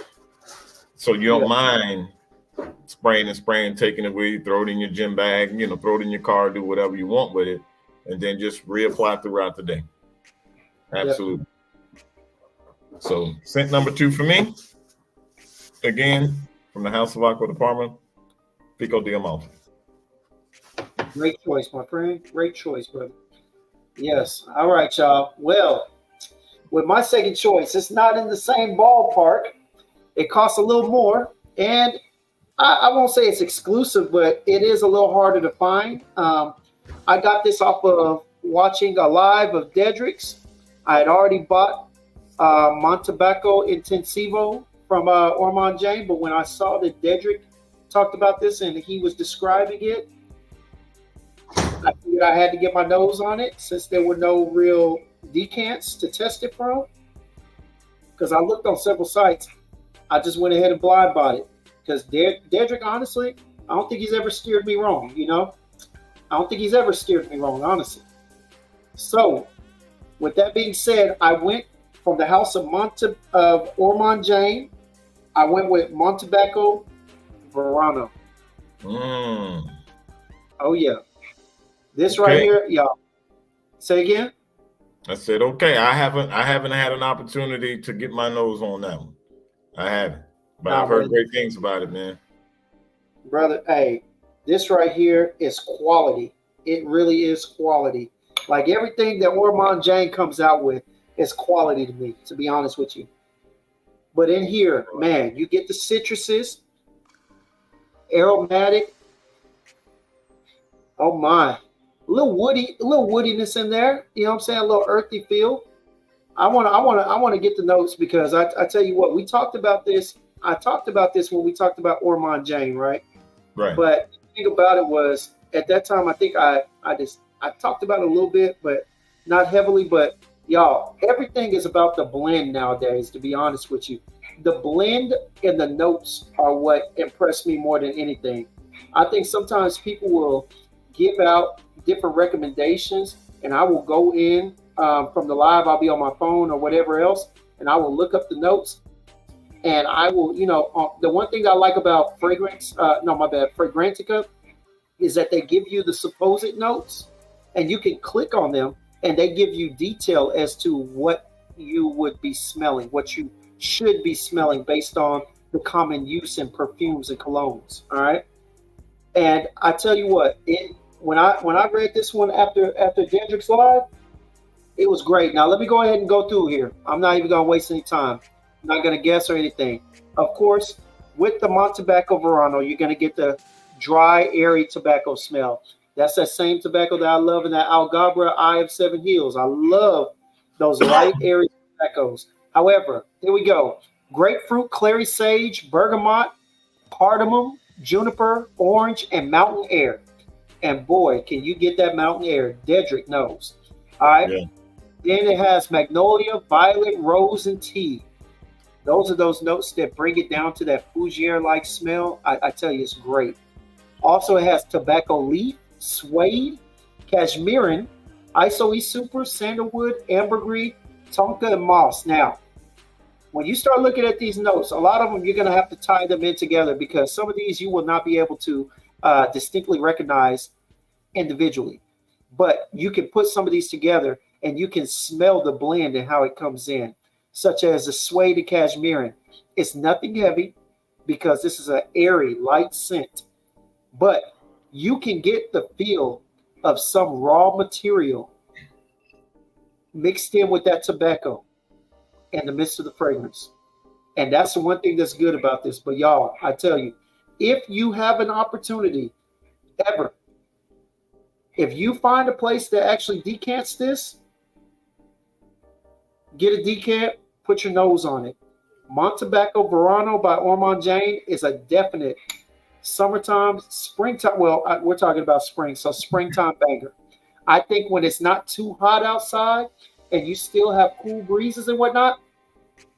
So you don't mind spraying, taking it with you, throw it in your gym bag, you know, throw it in your car, do whatever you want with it, and then just reapply throughout the day. Absolutely. So scent number 2 for me, again, from the House of Aqua de Parma, Pico de Amalfi. Great choice, my friend. Great choice, brother. Yes. All right, y'all. Well, with my second choice, it's not in the same ballpark. It costs a little more, and I won't say it's exclusive, but it is a little harder to find. I got this off of watching a live of Dedrick's. I had already bought Montebaco Intensivo from Ormond James, but when I saw that Dedrick talked about this and he was describing it, I figured I had to get my nose on it since there were no real decants to test it from. Because I looked on several sites, I just went ahead and blind bought it. Because Dedrick, honestly, I don't think he's ever steered me wrong, you know? I don't think he's ever steered me wrong, honestly. So, with that being said, I went from the house of Ormond James. I went with Montebaco Verano. Oh, yeah. This right here, y'all. Say again? I said, okay. I haven't had an opportunity to get my nose on that one. I haven't. But I've heard great things about it, man. Brother, hey, this right here is quality. It really is quality. Like everything that Ormond James comes out with is quality to me, to be honest with you. But in here, man, you get the citruses, aromatic. Oh my. A little woodiness in there. You know what I'm saying? A little earthy feel. I want to get the notes, because I tell you what, we talked about this. I talked about this when we talked about Ormond James, right? Right. But the thing about it was, at that time, I think I talked about it a little bit, but not heavily. But y'all, everything is about the blend nowadays, to be honest with you. The blend and the notes are what impress me more than anything. I think sometimes people will give out different recommendations, and I will go in from the live. I'll be on my phone or whatever else, and I will look up the notes, and I will, you know, the one thing I like about Fragrantica, is that they give you the supposed notes, and you can click on them, and they give you detail as to what you would be smelling, what you should be smelling based on the common use in perfumes and colognes. All right. And I tell you what, when I read this one after Dendrick's live, it was great. Now let me go ahead and go through here. I'm not even gonna waste any time. I'm not gonna guess or anything. Of course, with the Montebaco Verano, you're gonna get the dry, airy tobacco smell. That's that same tobacco that I love in that Algabra Eye of Seven Hills. I love those light, airy tobaccos. However, here we go. Grapefruit, clary sage, bergamot, cardamom, juniper, orange, and mountain air. And boy, can you get that mountain air. Dedrick knows. All right. Yeah. Then it has magnolia, violet, rose, and tea. Those are those notes that bring it down to that fougere-like smell. I tell you, it's great. Also, it has tobacco leaf, suede, cashmerean, isoe super, sandalwood, ambergris, tonka, and moss. Now, when you start looking at these notes, a lot of them you're going to have to tie them in together because some of these you will not be able to distinctly recognize individually. But you can put some of these together and you can smell the blend and how it comes in, such as the suede and cashmerean. It's nothing heavy because this is an airy, light scent. But you can get the feel of some raw material mixed in with that tobacco in the midst of the fragrance. And that's the one thing that's good about this. But y'all, I tell you, if you have an opportunity ever, if you find a place that actually decants this, get a decant, put your nose on it. Montebaco Verano by Ormond Jane is a definite summertime, springtime. Well, we're talking about spring, so springtime banger. I think when it's not too hot outside and you still have cool breezes and whatnot,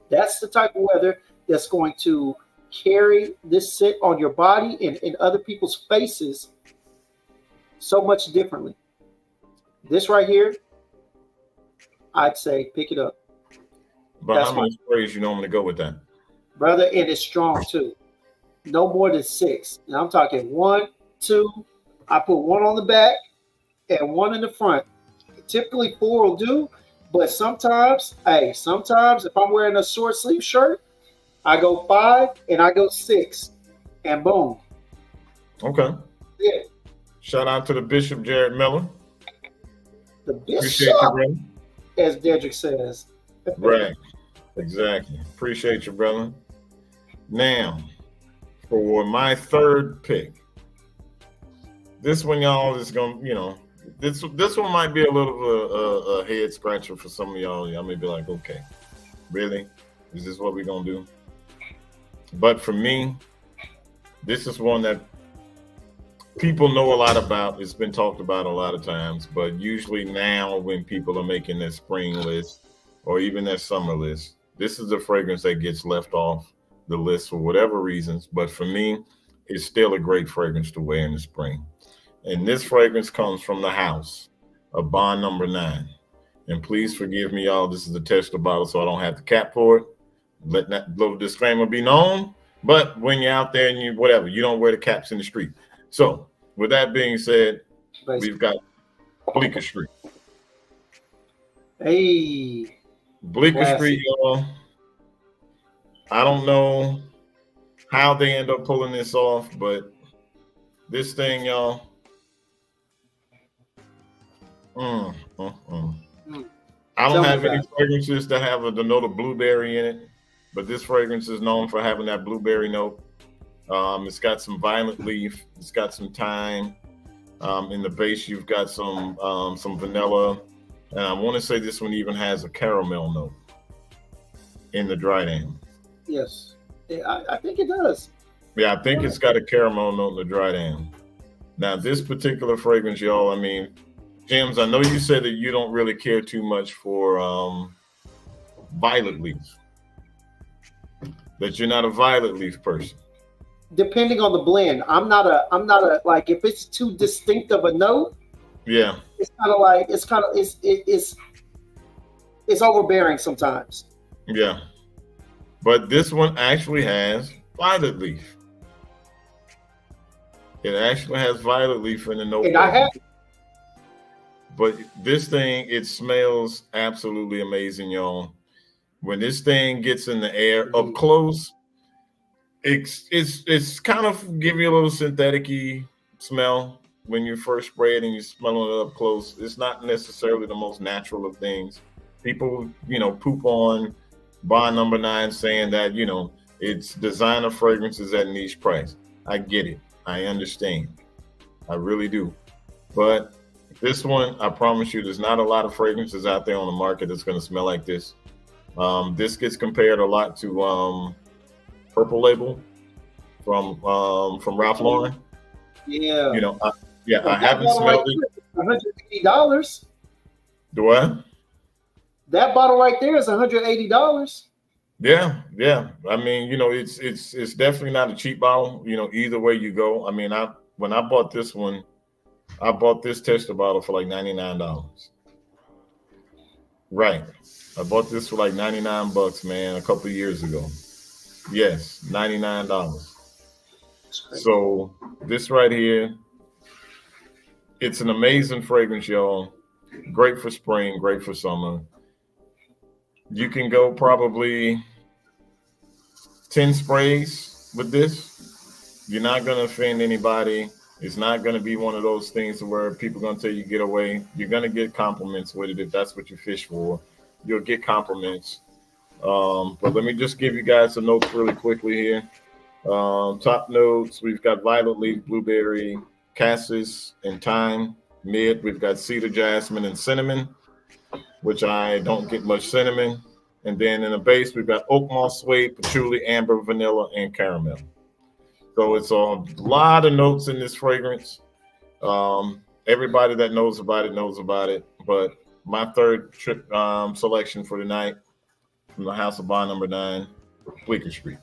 that's the type of weather that's going to carry this scent on your body and in other people's faces so much differently. This right here, I'd say pick it up. But how many sprays you normally go with that? Brother, and it's strong too. No more than 6. And I'm talking 1, 2. I put 1 on the back and 1 in the front. Typically 4 will do, but sometimes if I'm wearing a short sleeve shirt, I go 5 and I go 6, and boom. Okay. Yeah. Shout out to the Bishop Jared Miller. The Bishop, appreciate you, brother. As Dedrick says. Right. Exactly. Appreciate you, brother. Now, for my third pick, this one, y'all, is gonna, this one might be a little a head scratcher for some of y'all. Y'all may be like, okay, really? Is this what we're gonna do? But for me, this is one that people know a lot about. It's been talked about a lot of times, but usually now when people are making their spring list or even their summer list, this is a fragrance that gets left off the list for whatever reasons. But for me, it's still a great fragrance to wear in the spring. And this fragrance comes from the house of Bond Number 9. And please forgive me, y'all. This is a tester bottle, so I don't have the cap for it. Let that little disclaimer be known. But when you're out there and you don't wear the caps in the street. So with that being said, we've got Bleecker Street. Hey. Bleecker Street, y'all. I don't know how they end up pulling this off, but this thing, y'all. I don't have any fragrances that have the note of blueberry in it, but this fragrance is known for having that blueberry note. It's got some violet leaf. It's got some thyme. In the base, you've got some vanilla. And I want to say this one even has a caramel note in the dried am. Yes, I think it does. Yeah, I think it's got a caramel note in the dried am. Now, this particular fragrance, y'all, I mean, James, I know you said that you don't really care too much for violet leaf. That you're not a violet leaf person. Depending on the blend, I'm not a like if it's too distinct of a note. Yeah, it's overbearing sometimes. Yeah, but this one actually has violet leaf. It actually has violet leaf in the note. And I have. But this thing, it smells absolutely amazing, y'all. When this thing gets in the air up close, it's kind of give you a little synthetic-y smell. when you first spray it and you smell it up close, it's not necessarily the most natural of things. People, poop on Bond Number 9 saying that, it's designer fragrances at niche price. I get it. I understand. I really do. But this one, I promise you, there's not a lot of fragrances out there on the market that's going to smell like this. This gets compared a lot to Purple Label from Ralph Lauren. Yeah. I haven't smelled it. $180. Do I? That bottle right there is $180. Yeah. I mean, it's definitely not a cheap bottle. Either way you go. I mean, when I bought this one, I bought this tester bottle for like $99. Right. I bought this for like $99, man, a couple of years ago. Yes, $99. So this right here, it's an amazing fragrance, y'all. Great for spring, great for summer. You can go probably 10 sprays with this. You're not going to offend anybody. It's not going to be one of those things where people are going to tell you get away. You're going to get compliments with it if that's what you fish for. You'll get compliments. But let me just give you guys some notes really quickly here. Top notes, we've got violet leaf, blueberry, cassis, and thyme. Mid, we've got cedar, jasmine, and cinnamon, which I don't get much cinnamon. And then in the base, we've got oak moss, suede, patchouli, amber, vanilla, and caramel. So it's a lot of notes in this fragrance. Everybody that knows about it. But my third selection for tonight from the House of Bond Number 9, Bleecker Street.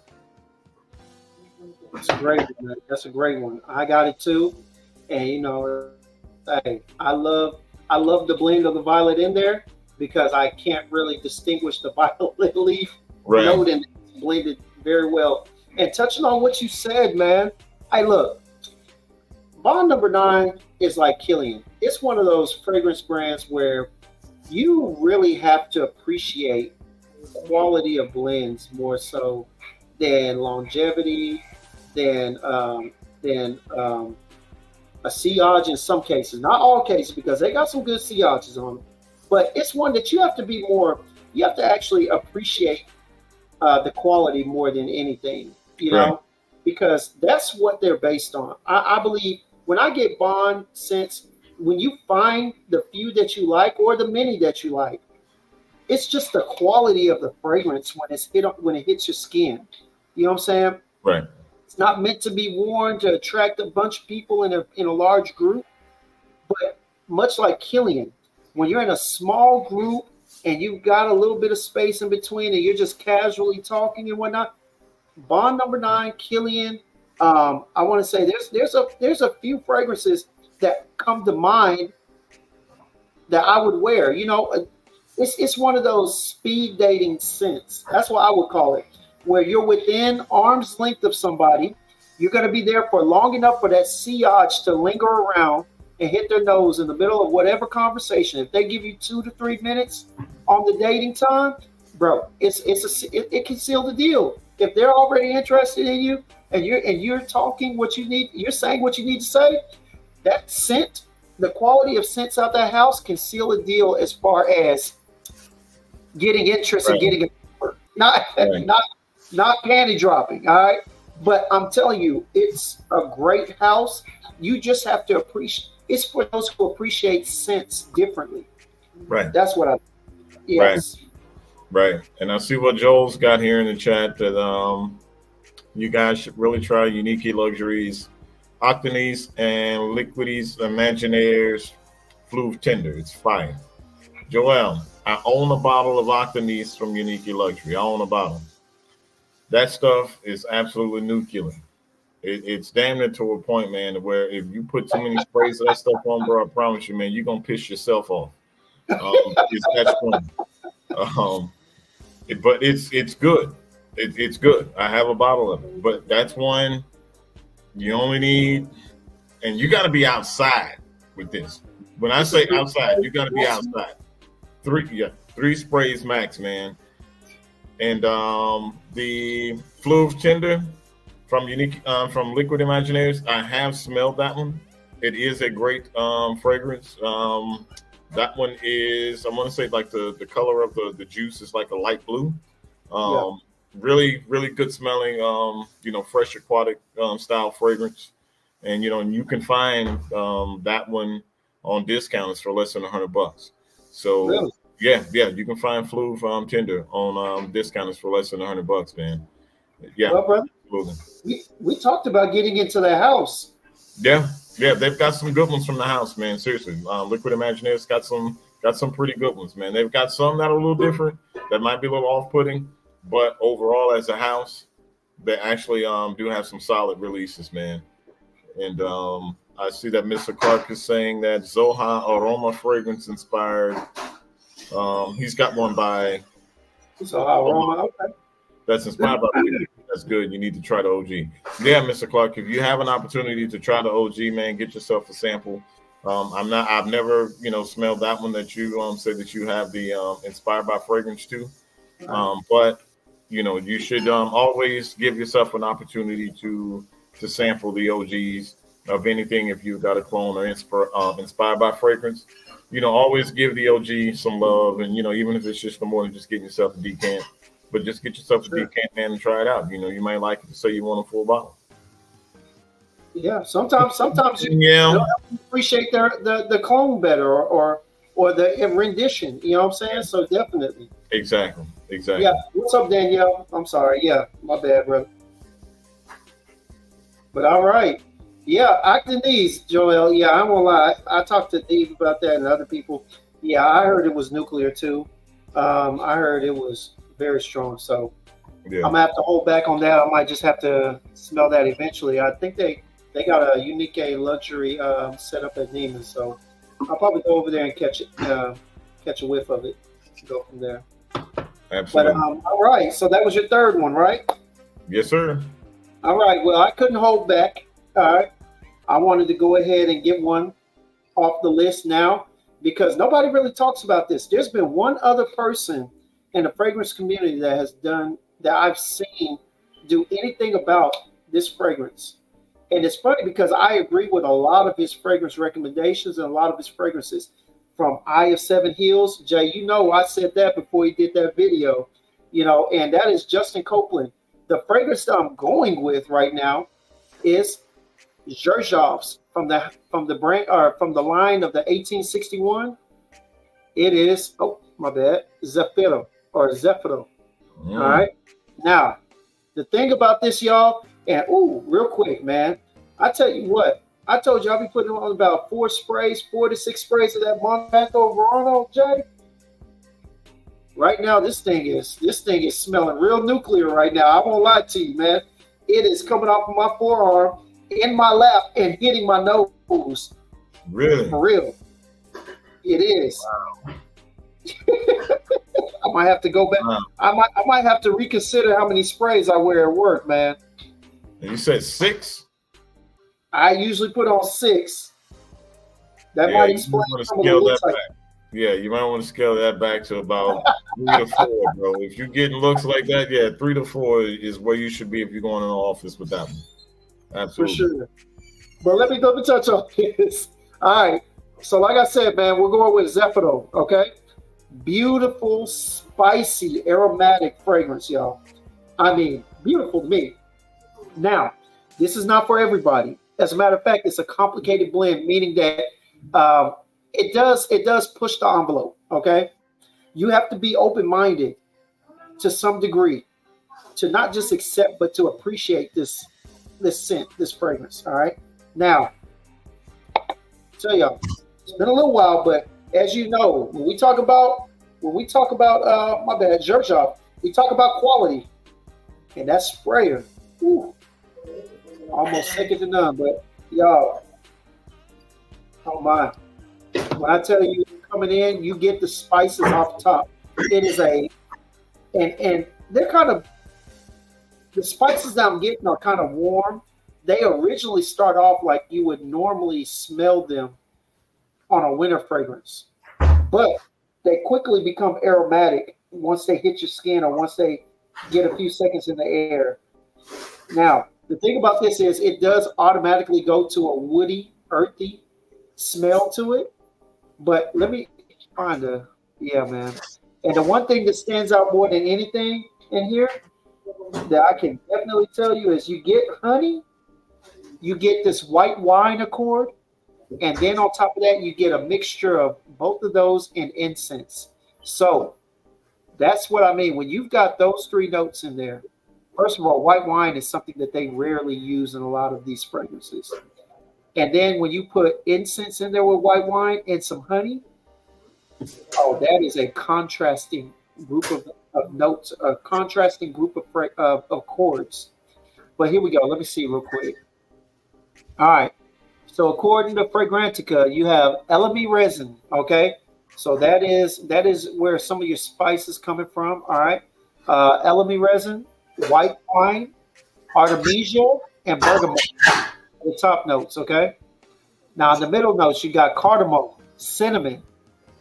That's great, man. That's a great one. I got it too. And hey, I love the blend of the violet in there because I can't really distinguish the violet leaf note, and it's blended very well. And touching on what you said, man, hey, look, Bond Number 9 is like Killian. It's one of those fragrance brands where you really have to appreciate quality of blends more so than longevity, than a sillage in some cases, not all cases, because they got some good sillages on them. But it's one that you have to actually appreciate the quality more than anything, because that's what they're based on. I believe when I get Bond scents, when you find the few that you like or the many that you like, it's just the quality of the fragrance when it hits your skin. You know what I'm saying? Right. It's not meant to be worn to attract a bunch of people in a large group, but much like Killian, when you're in a small group and you've got a little bit of space in between and you're just casually talking and whatnot, Bond Number 9, Killian, I want to say there's a few fragrances that come to mind that I would wear. It's one of those speed dating scents. That's what I would call it, where you're within arm's length of somebody. You're going to be there for long enough for that sillage to linger around and hit their nose in the middle of whatever conversation. If they give you 2 to 3 minutes on the dating time, bro, it can seal the deal. If they're already interested in you and you're talking what you need, you're saying what you need to say, that scent, the quality of scents out that house can seal a deal as far as getting interest and getting it. Not panty dropping, all right? But I'm telling you, it's a great house. You just have to appreciate. It's for those who appreciate scents differently. Right. That's what yes. Right. And I see what Joel's got here in the chat that you guys should really try Unique Luxuries, Octanies, and Liquides Imaginaires Fleuve Tender. It's fire. Joel, I own a bottle of Octanies from Unique Luxury. I own a bottle. That stuff is absolutely nuclear. It's damn near to a point, man, where if you put too many sprays of that stuff on, bro, I promise you, man, you're going to piss yourself off. It's that strong. But it's good. It's good. I have a bottle of it. But that's one you only need, and you got to be outside with this. When I say outside, you got to be outside. 3 sprays max, man. And the Fleuve Tender from Liquid Imaginaires, I have smelled that one. It is a great fragrance. That one is, I want to say, like the color of the juice is like a light blue. Yeah. Really, really good smelling, fresh aquatic style fragrance. And, and you can find that one on discounts for less than $100. So Really? yeah, you can find Flu Tender on discounts for less than $100, man. Yeah, Well, brother, absolutely. we talked about getting into the house. Yeah, they've got some good ones from the house, man. Seriously, Liquid Imaginaire's got some pretty good ones, man. They've got some that are a little different, that might be a little off-putting, but overall, as a house, they actually do have some solid releases, man. And I see that Mr. Clark is saying that Zoha Aroma fragrance inspired. He's got one by So aroma, okay. that's inspired by. That's good. You need to try the OG. Yeah, Mr. Clark, if you have an opportunity to try the OG, man, get yourself a sample. I've never, smelled that one that you say that you have the inspired by fragrance too. But you should always give yourself an opportunity to sample the OGs of anything if you've got a clone or inspired by fragrance. Always give the OG some love, and even if it's just for more than just getting yourself a decant. But just get yourself a decant, man, and try it out. You might like it to say you want a full bottle. Yeah, sometimes you appreciate the clone better or the rendition. You know what I'm saying? So definitely. Exactly. Yeah. What's up, Danielle? I'm sorry. Yeah, my bad, brother. But all right. Yeah, Octanese, Joel. Yeah, I won't lie. I talked to Dave about that and other people. Yeah, I heard it was nuclear too. I heard it was very strong. So I'm gonna have to hold back on that. I might just have to smell that eventually. I think they got a unique luxury set up at Neiman, so I'll probably go over there and catch a whiff of it. Go from there. Absolutely. But all right. So that was your third one, right? Yes, sir. All right. Well, I couldn't hold back. All right. I wanted to go ahead and get one off the list now because nobody really talks about this. There's been one other person in the fragrance community that I've seen do anything about this fragrance. And it's funny because I agree with a lot of his fragrance recommendations and a lot of his fragrances from Eye of Seven Hills. Jay, I said that before he did that video, and that is Justin Copeland. The fragrance that I'm going with right now is Xerjov's from the brand or from the line of the 1861. It is, my bad, Zephyro. All right. Now, the thing about this, y'all, and real quick, man, I tell you what, I told you I'll be putting on about 4 to 6 sprays of that Monsanto Verano, Jay. Right now, this thing is smelling real nuclear right now. I won't lie to you, man. It is coming off of my forearm, in my lap, and hitting my nose. Really? For real. It is. Wow. I might have to go back. Wow. I might have to reconsider how many sprays I wear at work, man. And you said 6? I usually put on 6. That might explain some of the looks like. Yeah, you might want to scale that back to about 3 to 4, bro. If you're getting looks like that, 3 to 4 is where you should be if you're going in the office with that one. Absolutely. For sure. But let me touch on this. All right. So like I said, man, we're going with Zephyro, okay? Beautiful, spicy, aromatic fragrance, y'all. I mean, beautiful to me. Now, this is not for everybody. As a matter of fact, it's a complicated blend, meaning that it does push the envelope, okay? You have to be open-minded to some degree to not just accept, but to appreciate this scent, this fragrance, all right? Now, tell y'all, it's been a little while, but as you know, when we talk about my bad, Xerjov, we talk about quality, and that sprayer, almost second to none. But y'all, oh my! When I tell you coming in, you get the spices off the top. It is and they're kind of, the spices that I'm getting are kind of warm. They originally start off like you would normally smell them on a winter fragrance, but they quickly become aromatic once they hit your skin or once they get a few seconds in the air. Now, the thing about this is it does automatically go to a woody earthy smell to it. But let me find yeah, man. And the one thing that stands out more than anything in here that I can definitely tell you is you get honey, you get this white wine accord, and then on top of that, you get a mixture of both of those and incense. So that's what I mean. When you've got those three notes in there, first of all, white wine is something that they rarely use in a lot of these fragrances. And then when you put incense in there with white wine and some honey, oh, that is a contrasting group of notes, a contrasting group of chords. But here we go. Let me see real quick. All right. So according to Fragrantica, you have elemi resin. Okay. So that is where some of your spices coming from. All right. Elemi resin, white wine, artemisia, and bergamot. The top notes. Okay. Now in the middle notes, you got cardamom, cinnamon,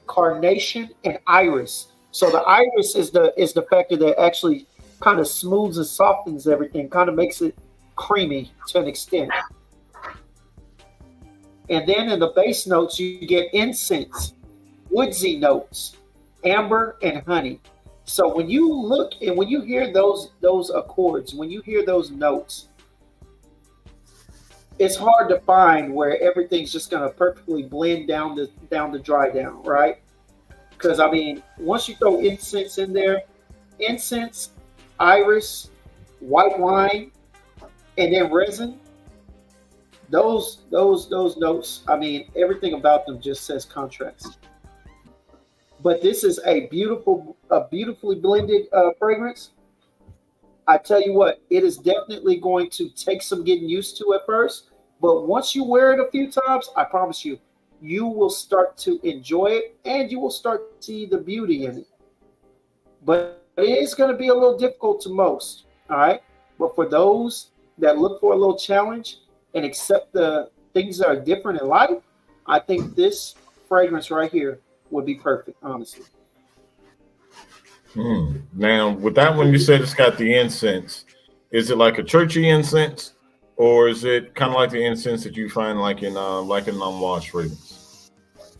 carnation, and iris. So the iris is the factor that actually kind of smooths and softens everything, kind of makes it creamy to an extent. And then in the base notes, you get incense, woodsy notes, amber, and honey. So when you look and when you hear those accords, when you hear those notes, it's hard to find where everything's just going to perfectly blend down the dry down, right? Because I mean, once you throw incense in there, incense, iris, white wine, and then resin, those notes, I mean, everything about them just says contrast. But this is a beautifully blended fragrance. I tell you what, it is definitely going to take some getting used to at first. But once you wear it a few times, I promise you, you will start to enjoy it and you will start to see the beauty in it. But it is going to be a little difficult to most. All right. But for those that look for a little challenge and accept the things that are different in life, I think this fragrance right here would be perfect, honestly. Now, with that one, you said it's got the incense. Is it like a churchy incense, or is it kind of like the incense that you find like in non-wash fragrance?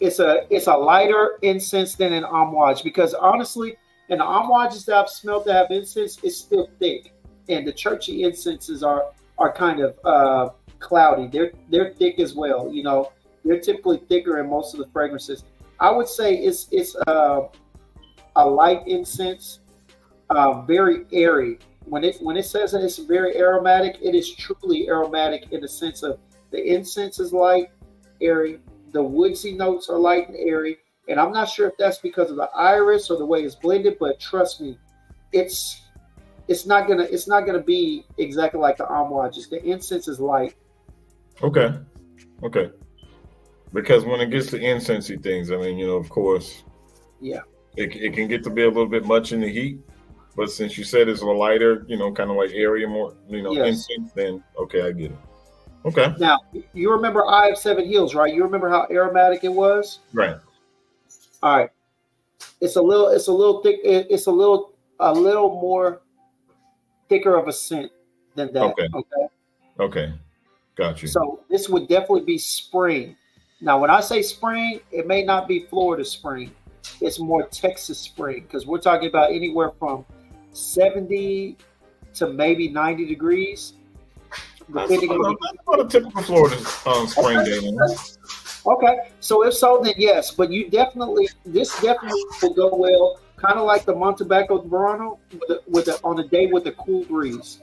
It's a lighter incense than an amouage because honestly, in the amouages that I've smelled that have incense, it's still thick, and the churchy incenses are kind of cloudy. They're thick as well. You know, they're typically thicker in most of the fragrances. I would say it's a light incense, very airy. When it says that it's very aromatic, it is truly aromatic in the sense of the incense is light, airy. The woodsy notes are light and airy. And I'm not sure if that's because of the iris or the way it's blended, but trust me, it's not gonna be exactly like the amouages. The incense is light. Okay. Because when it gets to incensey things, I mean, of course, yeah, it can get to be a little bit much in the heat. But since you said it's a lighter, kind of like area more, yes. incense, then okay, I get it. Okay. Now you remember Eye of Seven Hills, right? You remember how aromatic it was? Right. All right. It's a little thick. It's a little more thicker of a scent than that. Okay. Got you. So this would definitely be spring. Now, when I say spring, it may not be Florida spring. It's more Texas spring because we're talking about anywhere from 70 to maybe 90 degrees. That's about a typical Florida spring day. Okay, so if so, then yes. But this definitely will go well, kind of like the Montebaco Verano on a day with a cool breeze.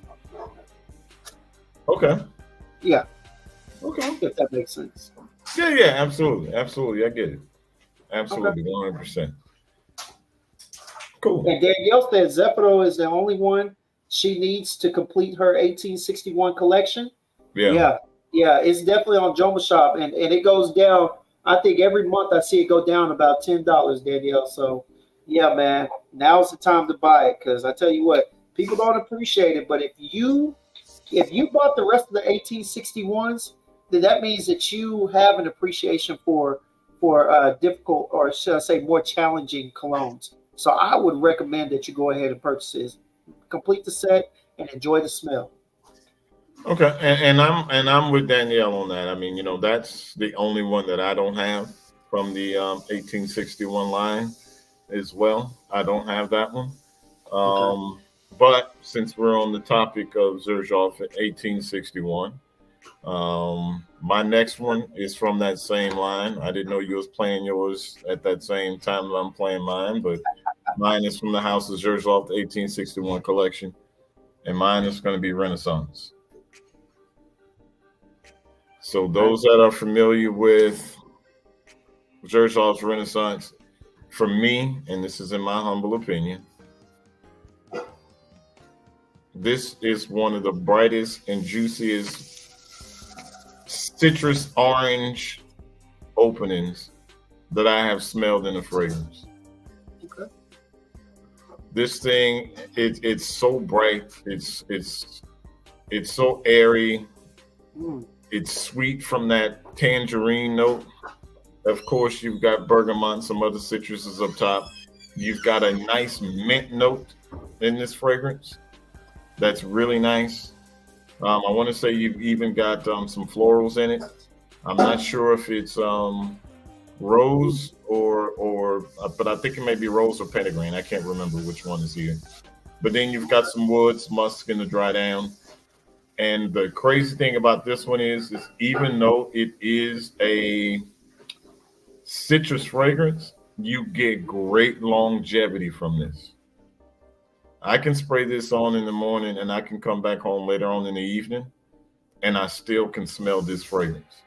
Okay. Yeah. Okay. If that makes sense. Yeah, absolutely. I get it. Absolutely, 100%. Cool. And Danielle said Zephyro is the only one she needs to complete her 1861 collection. Yeah, it's definitely on Joma Shop, and it goes down. I think every month I see it go down about $10, Danielle. So, yeah, man, now's the time to buy it because I tell you what, people don't appreciate it. But if you bought the rest of the 1861s, then that means that you have an appreciation for difficult, or should I say more challenging colognes. So I would recommend that you go ahead and purchase it. Complete the set and enjoy the smell. Okay, and I'm with Danielle on that. I mean, that's the only one that I don't have from the 1861 line as well. I don't have that one. Okay. But since we're on the topic of Xerjoff at 1861, my next one is from that same line. I didn't know you was playing yours at that same time that I'm playing mine, but mine is from the House of Xerjoff, the 1861 collection, and mine is going to be Renaissance. So Okay. those that are familiar with Xerjoff's Renaissance, for me, and this is in my humble opinion, this is one of the brightest and juiciest citrus orange openings that I have smelled in a fragrance. Okay. This thing, it's so bright. It's so airy. Mm. It's sweet from that tangerine note. Of course, you've got bergamot and some other citruses up top. You've got a nice mint note in this fragrance that's really nice. I want to say you've even got some florals in it. I'm not sure if it's rose or but I think it may be rose or petitgrain. I can't remember which one is here. But then you've got some woods, musk in the dry down. And the crazy thing about this one is even though it is a citrus fragrance, you get great longevity from this. I can spray this on in the morning and I can come back home later on in the evening and I still can smell this fragrance.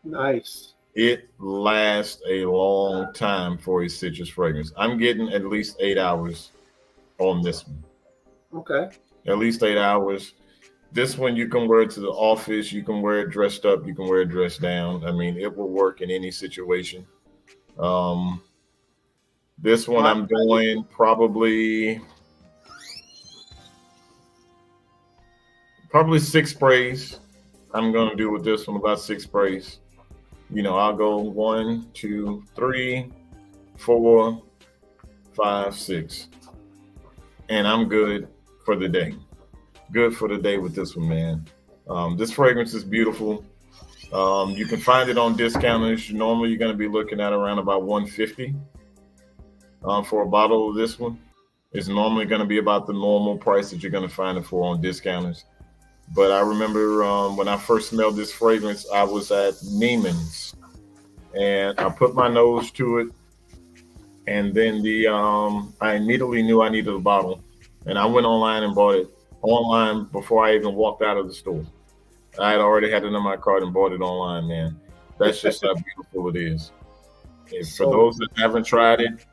Nice. It lasts a long time for a citrus fragrance. I'm getting at least 8 hours on this one. Okay. At least 8 hours. This one you can wear it to the office. You can wear it dressed up. You can wear it dressed down. I mean, it will work in any situation. Um, this one My, I'm doing probably 6 sprays. I'm gonna do with this one about 6 sprays. I'll go 1, 2, 3, 4, 5, 6, and I'm good for the day. Good for the day with this one, man. This fragrance is beautiful. You can find it on discounters. Normally, you're going to be looking at around about 150 for a bottle of this one. It's normally going to be about the normal price that you're going to find it for on discounters. But I remember when I first smelled this fragrance, I was at Neiman's, and I put my nose to it, and then I immediately knew I needed a bottle, and I went online and bought it online before I even walked out of the store. I had already had it in my cart and bought it online, man. That's just how beautiful it is. And for so those that haven't tried it,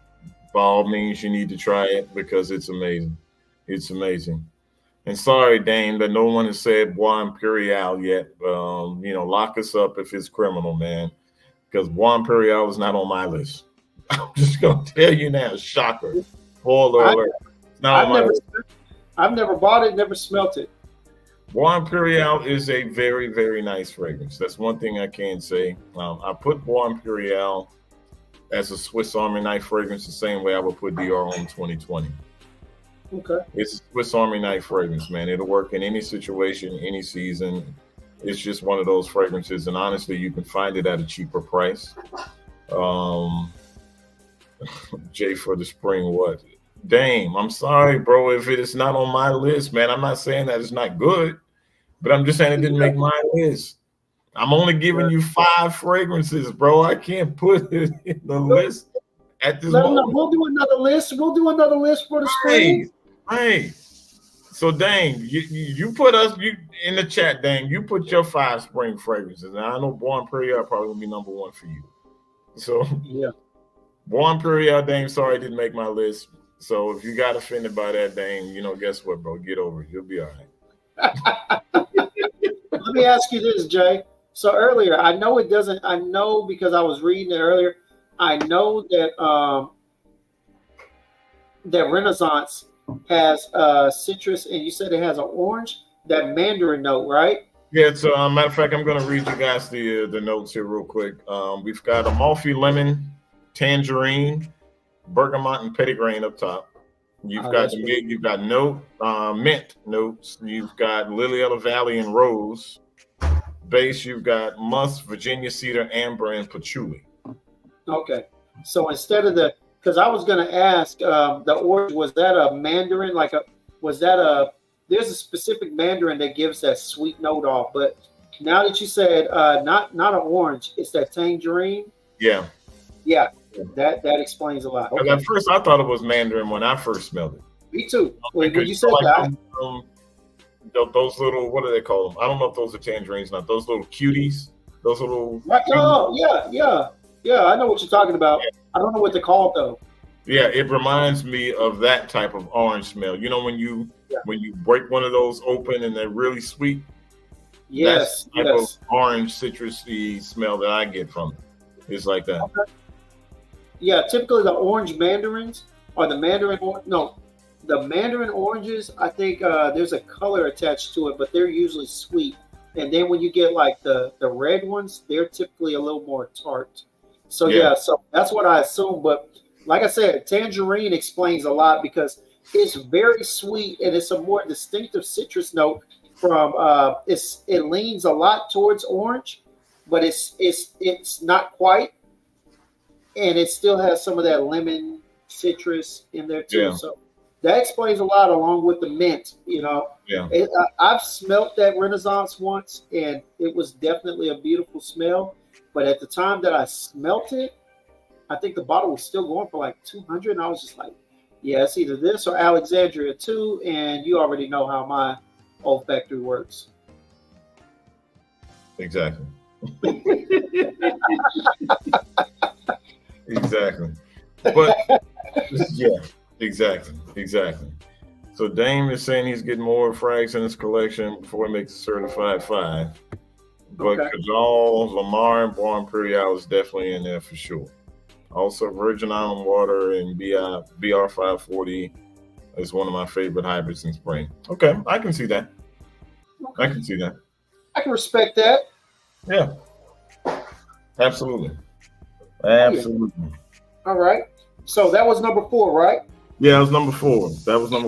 by all means, you need to try it because it's amazing. It's amazing. And sorry, Dane, that no one has said Bois Imperial yet. Lock us up if it's criminal, man, because Bois Imperial is not on my list. I'm just gonna tell you now, shocker, spoiler I, alert. It's not on I've my never list. I've never bought it, never smelt it. Bois Imperial is a very, very nice fragrance. That's one thing I can say. I put Bois Imperial as a Swiss Army knife fragrance the same way I would put Dior Homme 2020. Okay. It's a Swiss Army knife fragrance, man. It'll work in any situation, any season. It's just one of those fragrances, and honestly, you can find it at a cheaper price. Um, J for the spring, what? Dame, I'm sorry, bro, if it is not on my list, man. I'm not saying that it's not good, but I'm just saying it didn't make my list. I'm only giving you 5 fragrances, bro. I can't put it in the list at this No, no, moment. we'll do another list. We'll do another list for the Hey, spring. hey. So, Dane, you put us you in the chat, Dane. You put your 5 spring fragrances, and I know Bois Imperial probably will be number one for you. So, Yeah. Bois Imperial, Dane, sorry, didn't make my list. So, if you got offended by that, Dane, guess what, bro? Get over it. You'll be all right. Let me ask you this, Jay. So earlier, I know it doesn't. I know because I was reading it earlier. I know that Renaissance has citrus, and you said it has an orange, that mandarin note, right? Yeah, so matter of fact, I'm going to read you guys the notes here real quick. We've got Amalfi lemon, tangerine, bergamot, and petitgrain up top. You've Oh, got that's the good. you've got mint notes. You've got Lily of the Valley and rose. Base, you've got musk, Virginia cedar, amber, and patchouli. Okay. So instead of because I was going to ask, the orange, was that a mandarin? Was that there's a specific mandarin that gives that sweet note off. But now that you said not an orange, it's that tangerine. Yeah. Yeah, that explains a lot. Because Okay. at first I thought it was mandarin when I first smelled it. Me too. When Because you said like that, those little, what do they call them? I don't know if those are tangerines, not those little cuties. Those little. right? Oh, yeah. I know what you're talking about. I don't know what they're called though. Yeah, it reminds me of that type of orange smell. You know, when you break one of those open and they're really sweet. Yes, That's the type of orange citrusy smell that I get from it. It's like that. Okay. Yeah, typically the orange mandarins or the mandarin. No, the mandarin oranges. I think there's a color attached to it, but they're usually sweet. And then when you get like the red ones, they're typically a little more tart. So yeah, so that's what I assume. But like I said, tangerine explains a lot because it's very sweet and it's a more distinctive citrus note from it leans a lot towards orange, but it's not quite, and it still has some of that lemon citrus in there too. Yeah. So that explains a lot, along with the mint. Yeah. I've smelt that Renaissance once, and it was definitely a beautiful smell. But at the time that I smelt it, I think the bottle was still going for like 200, and I was just like, yeah, it's either this or Alexandria too. And you already know how my olfactory works. Exactly. Exactly. But yeah, exactly. So Dame is saying he's getting more frags in his collection before he makes a certified 5. But Cajal, Lamar, and Bar Imperial is definitely in there for sure. Also, Virgin Island Water and BR 540 is one of my favorite hybrids in spring. Okay, I can see that. Okay. I can see that. I can respect that. Yeah, absolutely. Absolutely. Yeah. All right. So that was number 4, right? Yeah, that was number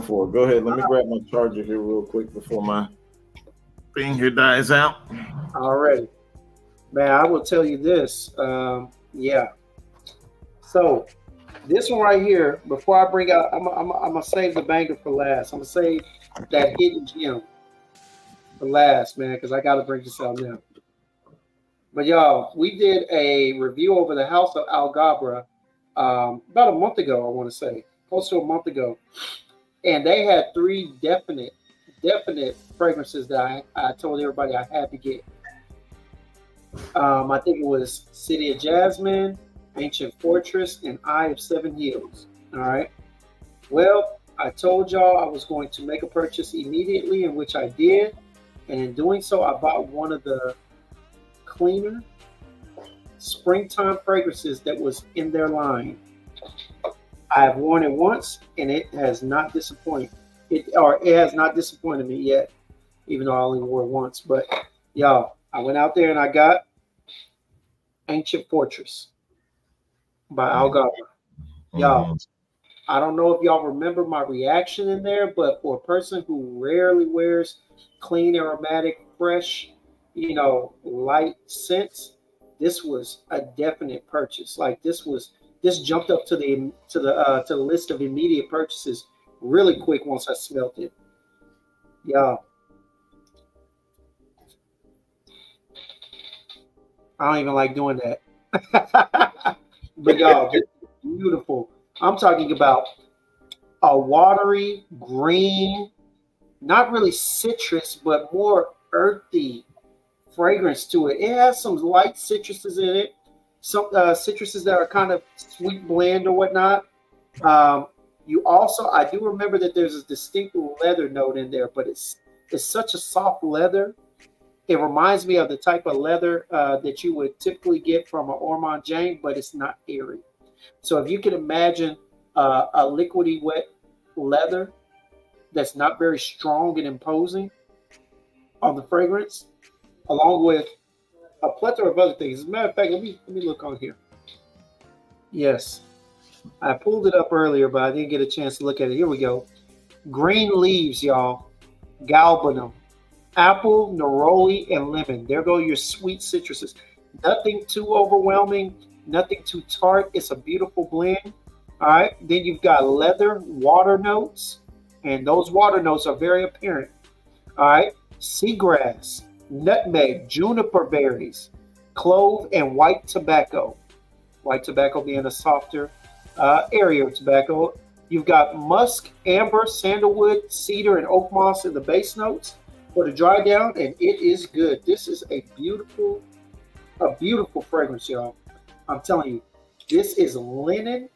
4. Go ahead. Let me grab my charger here real quick before my thing here dies out. All right. Man, I will tell you this. Yeah. So this one right here, before I bring out, I'm gonna save the banger for last. I'm gonna save that hidden gem for last, man, because I got to bring this out now. But y'all, we did a review over the House of Algabra about a month ago, I want to say, close to a month ago, and they had 3 definite fragrances that I told everybody I had to get. I think it was City of Jasmine, Ancient Fortress, and Eye of 7 Hills. All right. Well, I told y'all I was going to make a purchase immediately, in which I did. And in doing so, I bought one of the cleaner springtime fragrances that was in their line. I have worn it once, and it has not disappointed. It has not disappointed me yet, even though I only wore it once. But y'all, I went out there and I got Ancient Fortress by Algabra. Y'all, I don't know if y'all remember my reaction in there, but for a person who rarely wears clean, aromatic, fresh, light scents, this was a definite purchase. Like this jumped up to the list of immediate purchases really quick once I smelled it. Y'all, I don't even like doing that. But y'all, this is beautiful. I'm talking about a watery green, not really citrus, but more earthy fragrance to it. It has some light citruses in it, some citruses that are kind of sweet blend or whatnot. I do remember that there's a distinct leather note in there, but it's such a soft leather. It reminds me of the type of leather that you would typically get from an Ormond James, but it's not airy. So if you can imagine a liquidy wet leather that's not very strong and imposing on the fragrance, along with a plethora of other things. As a matter of fact, let me look on here. Yes. I pulled it up earlier, but I didn't get a chance to look at it. Here we go. Green leaves, y'all. Galbanum, apple, neroli, and lemon. There go your sweet citruses. Nothing too overwhelming, nothing too tart. It's a beautiful blend. All right. Then you've got leather, water notes, and those water notes are very apparent. All right. Seagrass, nutmeg, juniper berries, clove, and white tobacco. White tobacco being a softer area of tobacco. You've got musk, amber, sandalwood, cedar, and oak moss in the base notes for the dry down, and it is good. This is a beautiful fragrance, y'all. I'm telling you, this is a linen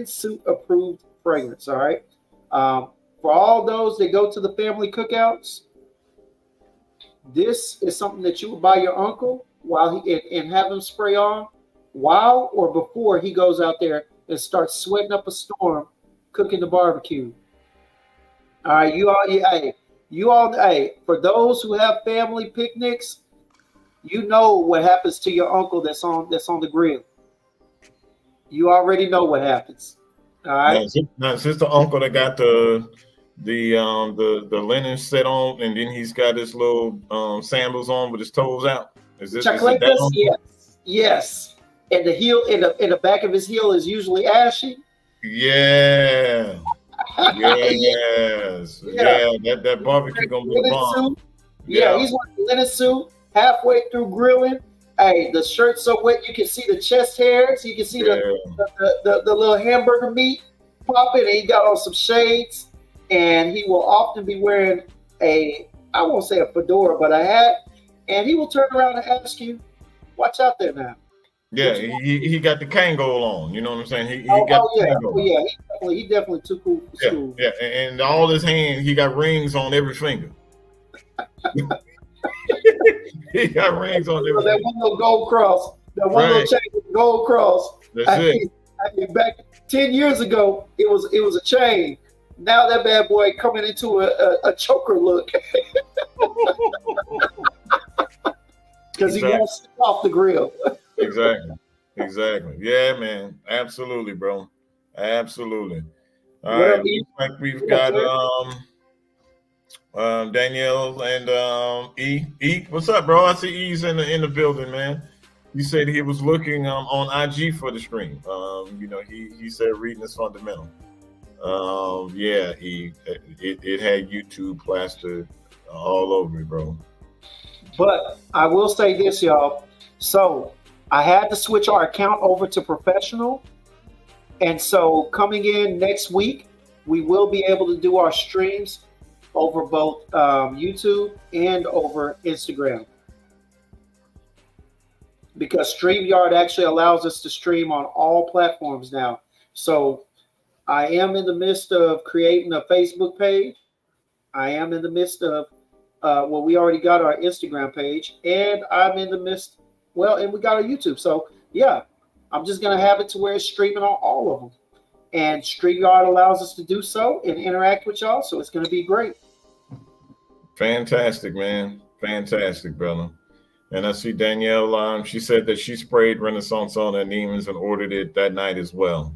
suit approved fragrance. All right. For all those that go to the family cookouts, this is something that you would buy your uncle while and have him spray on while or before he goes out there and starts sweating up a storm cooking the barbecue. All right, hey, for those who have family picnics, you know what happens to your uncle that's on the grill. You already know what happens. All right. Now, is this the uncle that got the linen set on, and then he's got his little sandals on with his toes out? Is that uncle? Yes. And the heel in the back of his heel is usually ashy. Yeah. Yes. Yeah. That barbecue gonna be bomb. Yeah, he's wearing a linen suit halfway through grilling. Hey, the shirt's so wet you can see the chest hairs. You can see the little hamburger meat popping, and he got on some shades. And he will often be wearing I won't say a fedora, but a hat. And he will turn around and ask you, "Watch out there now." Yeah, he got the Kangol on. You know what I'm saying? He definitely too cool for school. Yeah, and all his hands, he got rings on every finger. He got rings on every finger. That one little gold cross. That one little chain with the gold cross. That's it. Back 10 years ago, it was a chain. Now that bad boy coming into a choker look. Because he wants to off the grill. Exactly. Yeah, man. Absolutely, bro. Absolutely. All right. Looks like we've got Danielle and E. What's up, bro? I see E's in the building, man. He said he was looking on IG for the stream. He said reading is fundamental. Yeah, it had YouTube plastered all over it, bro. But I will say this, y'all. So I had to switch our account over to professional. And so coming in next week, we will be able to do our streams over both YouTube and over Instagram. Because StreamYard actually allows us to stream on all platforms now. So I am in the midst of creating a Facebook page. I am in the midst of, we already got our Instagram page. And I'm in the midst, and we got our YouTube. So, yeah, I'm just going to have it to where it's streaming on all of them. And StreamYard allows us to do so and interact with y'all. So it's going to be great. Fantastic, man. Fantastic, brother. And I see Danielle, she said that she sprayed Renaissance on her Neiman's and ordered it that night as well.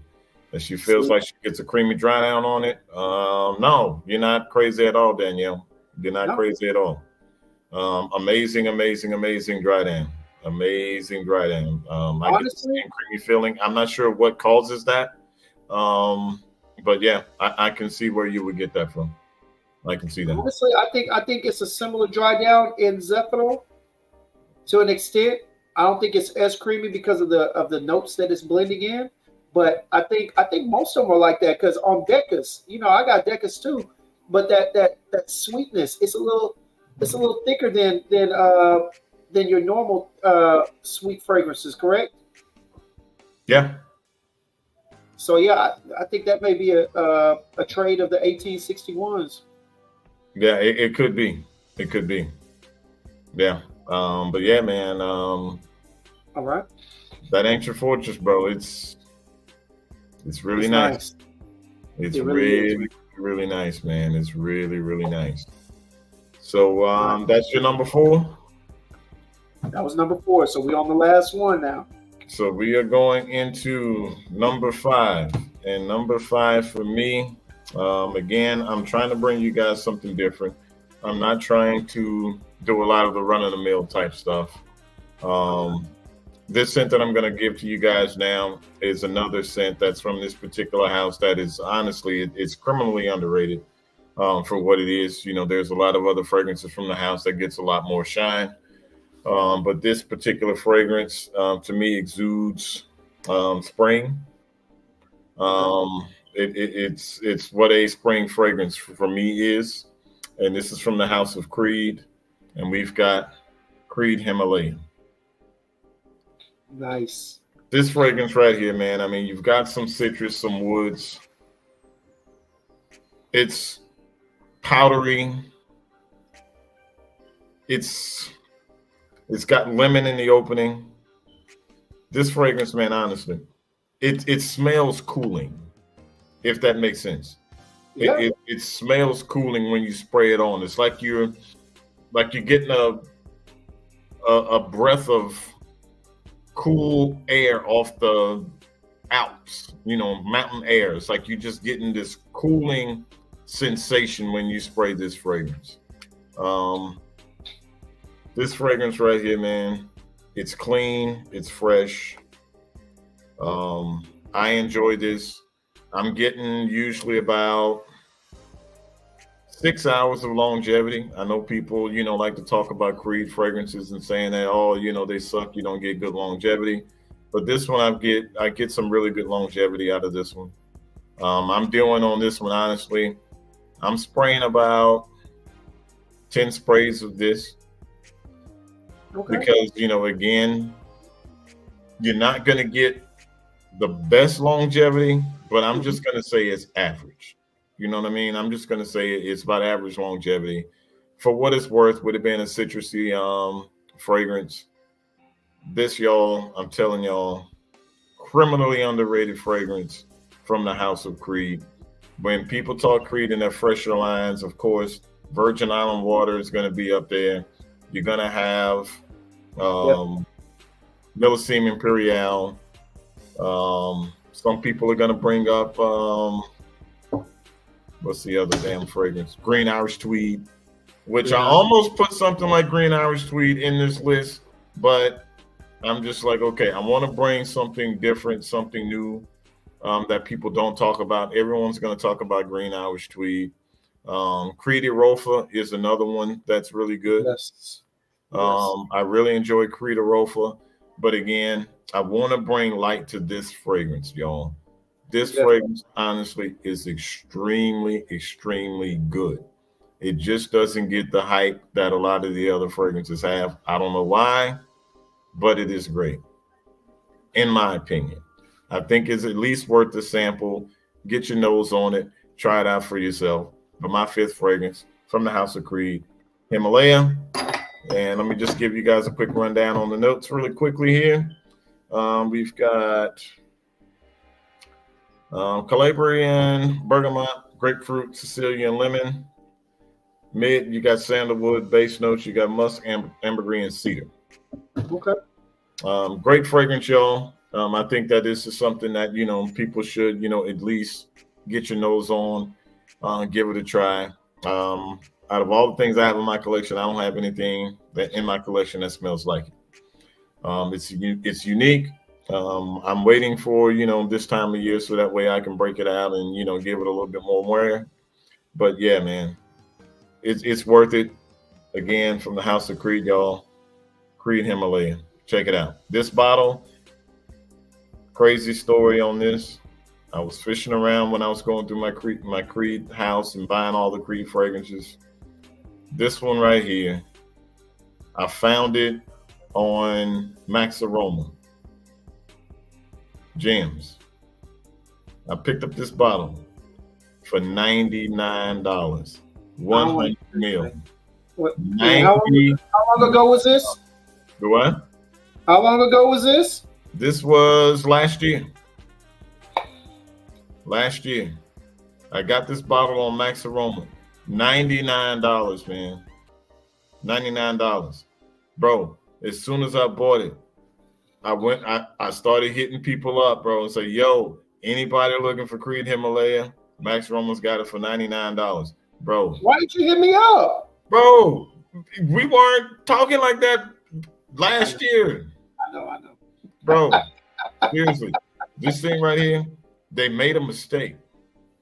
That she feels like she gets a creamy dry down on it. No, you're not crazy at all, Danielle. You're not crazy at all. Amazing dry down. Amazing dry down. I get the same creamy feeling. I'm not sure what causes that. But yeah, I can see where you would get that from. I can see that. Honestly, I think it's a similar dry down in Zephyro to an extent. I don't think it's as creamy because of the notes that it's blending in. But I think most of them are like that because on Decas, I got Decas too. But that sweetness, it's a little thicker than your normal sweet fragrances, correct? Yeah. So yeah, I think that may be a trade of the 1861s. Yeah, it could be. It could be. Yeah. But yeah, man. All right. That Ancient Fortress, bro. It's really nice. It's really nice, man. It's really nice. So that's your number 4? That was number 4. So we're on the last one now. So we are going into number 5. And number 5 for me, again, I'm trying to bring you guys something different. I'm not trying to do a lot of the run-of-the-mill type stuff. This scent that I'm going to give to you guys now is another scent that's from this particular house that is honestly, it's criminally underrated for what it is. You know, there's a lot of other fragrances from the house that gets a lot more shine. But this particular fragrance, to me, exudes spring. It's what a spring fragrance for me is, and this is from the House of Creed, and we've got Creed Himalayan. Nice. This fragrance right here, man. I mean, you've got some citrus, some woods. It's powdery. It's got lemon in the opening. This fragrance, man, honestly, it smells cooling, if that makes sense. Yeah. It smells cooling when you spray it on. It's like you're getting a breath of cool air off the Alps, you know, mountain air. It's like you're just getting this cooling sensation when you spray this fragrance. This fragrance right here, man, it's clean, it's fresh. I enjoy this. I'm getting usually about 6 hours of longevity. I know people, you know, like to talk about Creed fragrances and saying that, oh, you know, they suck, you don't get good longevity. But this one, I get some really good longevity out of this one. I'm doing on this one, honestly, I'm spraying about 10 sprays of this. Okay. Because, you know, again, you're not going to get the best longevity, but I'm just going to say it's average. You know what I mean? I'm just going to say it's about average longevity. For what it's worth, would have been a citrusy fragrance. This, y'all, I'm telling y'all, criminally underrated fragrance from the House of Creed. When people talk Creed in their fresher lines, of course, Virgin Island Water is going to be up there. You're going to have Millesime Imperial. Some people are going to bring up, what's the other damn fragrance? Green Irish Tweed, which I almost put something like Green Irish Tweed in this list, but I'm just like, okay, I want to bring something different, something new that people don't talk about. Everyone's going to talk about Green Irish Tweed. Creed Arofa is another one that's really good. Yes. I really enjoy Creed Arofa, but again, I want to bring light to this fragrance, y'all. This fragrance, honestly, is extremely, extremely good. It just doesn't get the hype that a lot of the other fragrances have. I don't know why, but it is great, in my opinion. I think it's at least worth the sample. Get your nose on it. Try it out for yourself. But my 5th fragrance from the House of Creed, Himalaya. And let me just give you guys a quick rundown on the notes really quickly here. We've got Calabrian, bergamot, grapefruit, Sicilian lemon. Mid, you got sandalwood. Base notes, you got musk, ambergris, and cedar. Okay. Great fragrance, y'all. I think that this is something that, you know, people should, you know, at least get your nose on, give it a try. Out of all the things I have in my collection, I don't have anything that in my collection that smells like it. It's unique. I'm waiting for, you know, this time of year so that way I can break it out and, you know, give it a little bit more wear. But yeah, man, it's worth it. Again, from the House of Creed, y'all, Creed Himalaya. Check it out. This bottle, crazy story on this. I was fishing around when I was going through my Creed house and buying all the Creed fragrances. This one right here, I found it on Max Aroma Gems. I picked up this bottle for $99. 100 mil. What, 90. how long ago was this? The what? How long ago was this? This was last year. Last year. I got this bottle on Max Aroma. $99, man. $99. Bro, as soon as I bought it, I started hitting people up, bro, and say, yo, anybody looking for Creed Himalaya? Max Roman's got it for $99. Bro. Why did you hit me up? Bro, we weren't talking like that last year. I know. Bro, seriously, this thing right here, they made a mistake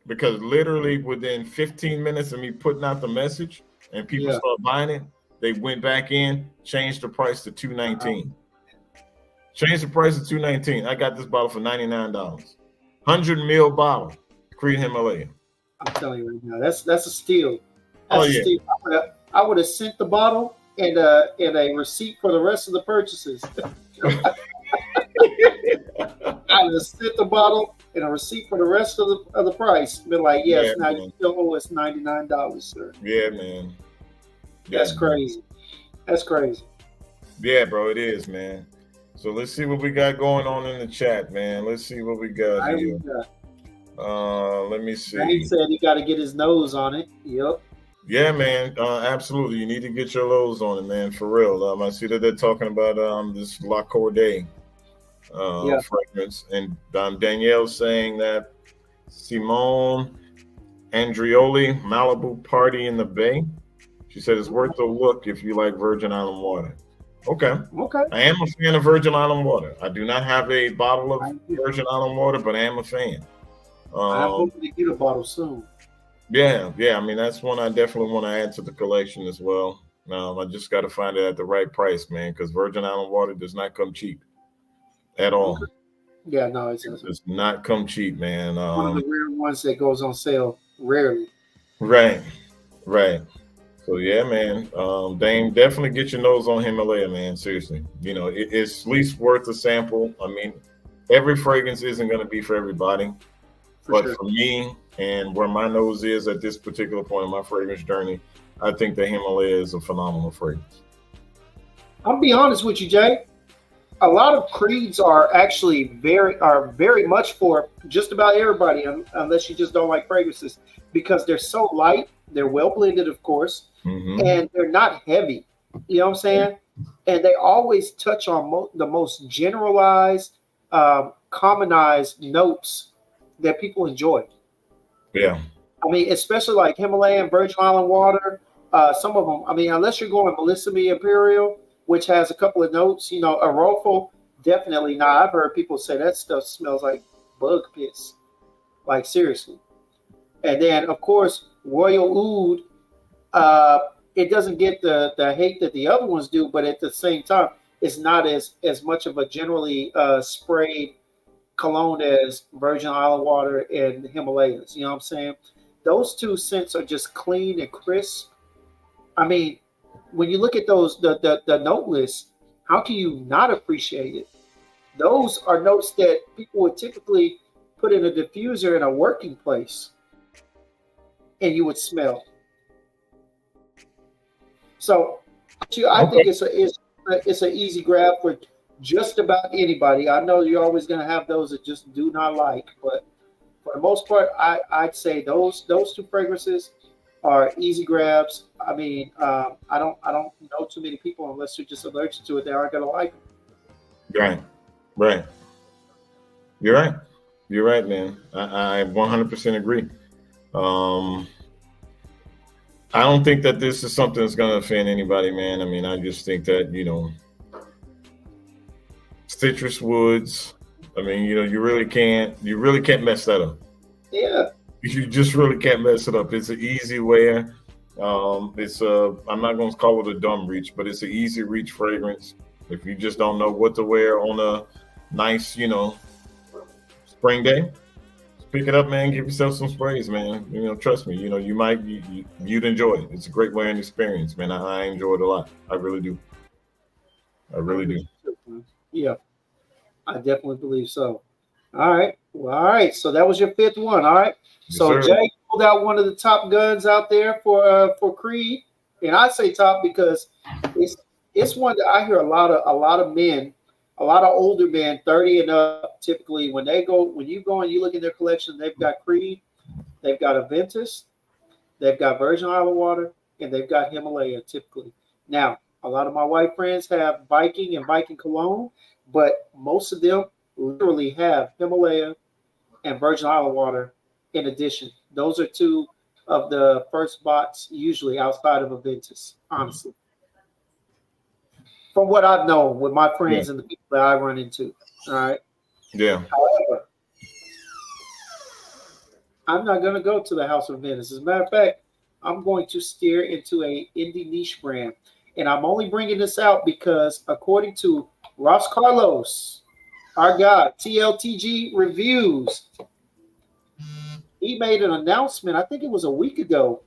because literally within 15 minutes of me putting out the message and people start buying it, they went back in, changed the price to $219. Changed the price to $219. I got this bottle for $99. 100 ml bottle, Creed Himalaya. I'm telling you right now, that's a steal. That's a steal. I would have sent the bottle and a receipt for the rest of the purchases. I would have sent the bottle and a receipt for the rest of the price. Been like, yes, now you still owe us $99, sir. Yeah, man. That's crazy. That's crazy. Yeah, bro, it is, man. So let's see what we got going on in the chat, man. Let's see what we got here. Let me see. He said he got to get his nose on it. Yep. Yeah, man. Absolutely. You need to get your lows on it, man, for real. I see that they're talking about this La Corday fragrance. And Danielle's saying that Simone Andrioli, Malibu Party in the Bay. She said it's worth a look if you like Virgin Island water. Okay. I am a fan of Virgin Island water. I do not have a bottle of Virgin Island water, but I am a fan. I'm hoping to get a bottle soon. Yeah. I mean, that's one I definitely want to add to the collection as well. I just got to find it at the right price, man, because Virgin Island water does not come cheap at all. Yeah, no, it does not come cheap, man. One of the rare ones that goes on sale rarely. Right. So yeah, man. Dame, definitely get your nose on Himalaya, man. Seriously, it's at least worth a sample. I mean, every fragrance isn't going to be for everybody, but for me and where my nose is at this particular point in my fragrance journey, I think the Himalaya is a phenomenal fragrance. I'll be honest with you, Jay. A lot of creeds are actually very much for just about everybody, unless you just don't like fragrances, because they're so light. They're well blended, of course, and they're not heavy. You know what I'm saying? And they always touch on the most generalized, commonized notes that people enjoy. Yeah. I mean, especially like Himalayan, Virgin Island water. Some of them, I mean, unless you're going Bellissimi Imperial, which has a couple of notes, Arofo, definitely not. I've heard people say that stuff smells like bug piss. Like, seriously. And then, of course, Royal Oud, it doesn't get the hate that the other ones do, but at the same time, it's not as much of a generally sprayed cologne as Virgin Island water and Himalayas. You know what I'm saying? Those two scents are just clean and crisp. I mean, when you look at those, the note list, how can you not appreciate it? Those are notes that people would typically put in a diffuser in a working place, and you would smell. So, I think it's an easy grab for just about anybody. I know you're always going to have those that just do not like, but for the most part, I'd say those two fragrances are easy grabs. I mean, I don't know too many people, unless you're just allergic to it, that aren't going to like them. Right. You're right, man. I 100% agree. I don't think that this is something that's going to offend anybody, man. I mean, I just think that, citrus woods, I mean, you really can't mess that up. Yeah. You just really can't mess it up. It's an easy wear. I'm not going to call it a dumb reach, but it's an easy reach fragrance. If you just don't know what to wear on a nice, spring day, pick it up, man. Give yourself some sprays, man. Trust me. You'd enjoy it. It's a great wearing experience, man. I enjoy it a lot. I really do. Yeah, I definitely believe so. All right. So that was your fifth one. All right. So yes, Jay pulled out one of the top guns out there for Creed, and I say top because it's one that I hear a lot of men, a lot of older men, 30 and up, typically when you go and you look in their collection, they've got Creed, they've got Aventus, they've got Virgin Island water, and they've got Himalaya typically. Now, a lot of my white friends have Viking and Viking cologne. but most of them literally have Himalaya and virgin olive water in addition. Those are two of the first bots usually outside of Aventus, honestly. From what I've known with my Yeah. friends and the people that I run into. All right. Yeah. However, I'm not going to go to the House of Venice. As a matter of fact, I'm going to steer into a indie niche brand. And I'm only bringing this out because according to Ross Carlos, our guy, TLTG Reviews, he made an announcement, I think it was a week ago,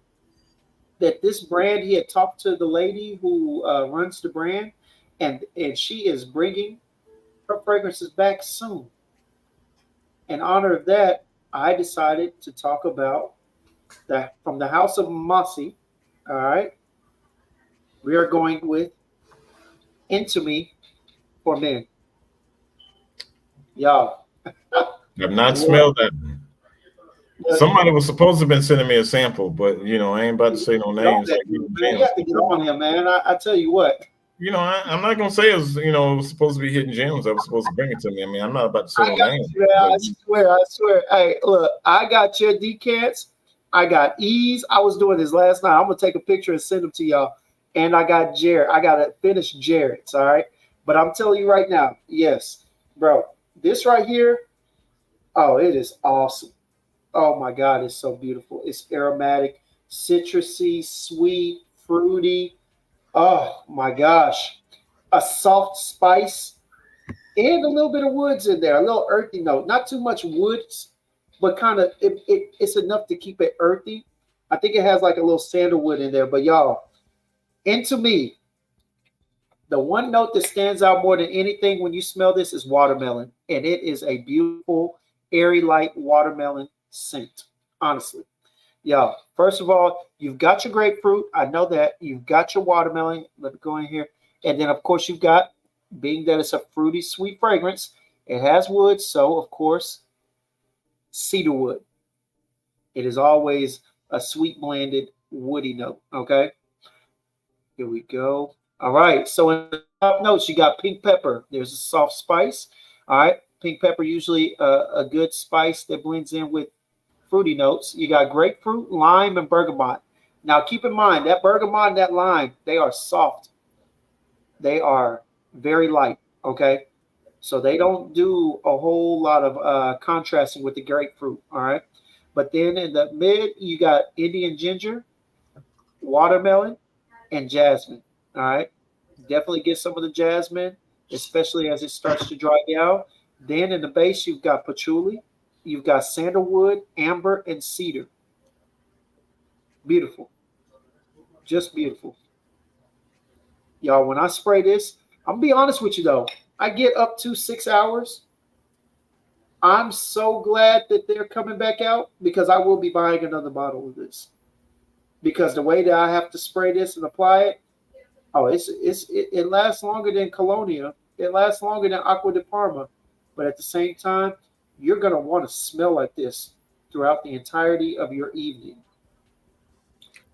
that this brand, he had talked to the lady who runs the brand, and she is bringing her fragrances back soon. In honor of that, I decided to talk about that from the House of Masi. All right, we are going with Into Me for Men, y'all. I've not Look, smelled that. look, Somebody was supposed to have been sending me a sample, but I ain't about to say no get on names that like dude, hidden man. You gems. have to get on him, man. I tell you what. I'm not gonna say it was supposed to be hidden gems. I was supposed to bring it to me. I mean, I'm not about to say I no got names, you, man. but I swear, I swear. Hey, look, I got your decants. I got Ease. I was doing this last night. I'm gonna take a picture and send them to y'all. And I got Jared. I gotta finish Jared's. All right. But I'm telling you right now, yes, bro. This right here, oh, it is awesome. Oh my God, it's so beautiful. It's aromatic, citrusy, sweet, fruity. Oh my gosh, a soft spice and a little bit of woods in there, a little earthy note. Not too much woods, but kind of it's enough to keep it earthy. I think it has like a little sandalwood in there. But y'all, Into Me, the one note that stands out more than anything when you smell this is watermelon, and it is a beautiful, airy, light watermelon scent. Honestly, y'all. First of all, you've got your grapefruit. I know that you've got your watermelon. Let me go in here, and then of course you've got, being that it's a fruity, sweet fragrance, it has wood, so of course cedar wood. It is always a sweet blended woody note. Okay, here we go. All right, so in the top notes, you got pink pepper. There's a soft spice. All right, pink pepper usually a good spice that blends in with fruity notes. You got grapefruit, lime, and bergamot. Now, keep in mind that bergamot and that lime, they are soft. They are very light. Okay, so they don't do a whole lot of contrasting with the grapefruit. All right, but then in the mid, you got Indian ginger, watermelon, and jasmine. All right, definitely get some of the jasmine, especially as it starts to dry down. Then in the base, you've got patchouli, you've got sandalwood, amber, and cedar. Beautiful, just beautiful. Y'all, when I spray this, I'm gonna be honest with you though, I get up to 6 hours. I'm so glad that they're coming back out because I will be buying another bottle of this. Because the way that I have to spray this and apply it, oh, it lasts longer than Colonia. It lasts longer than Aqua de Parma. But at the same time, you're gonna want to smell like this throughout the entirety of your evening.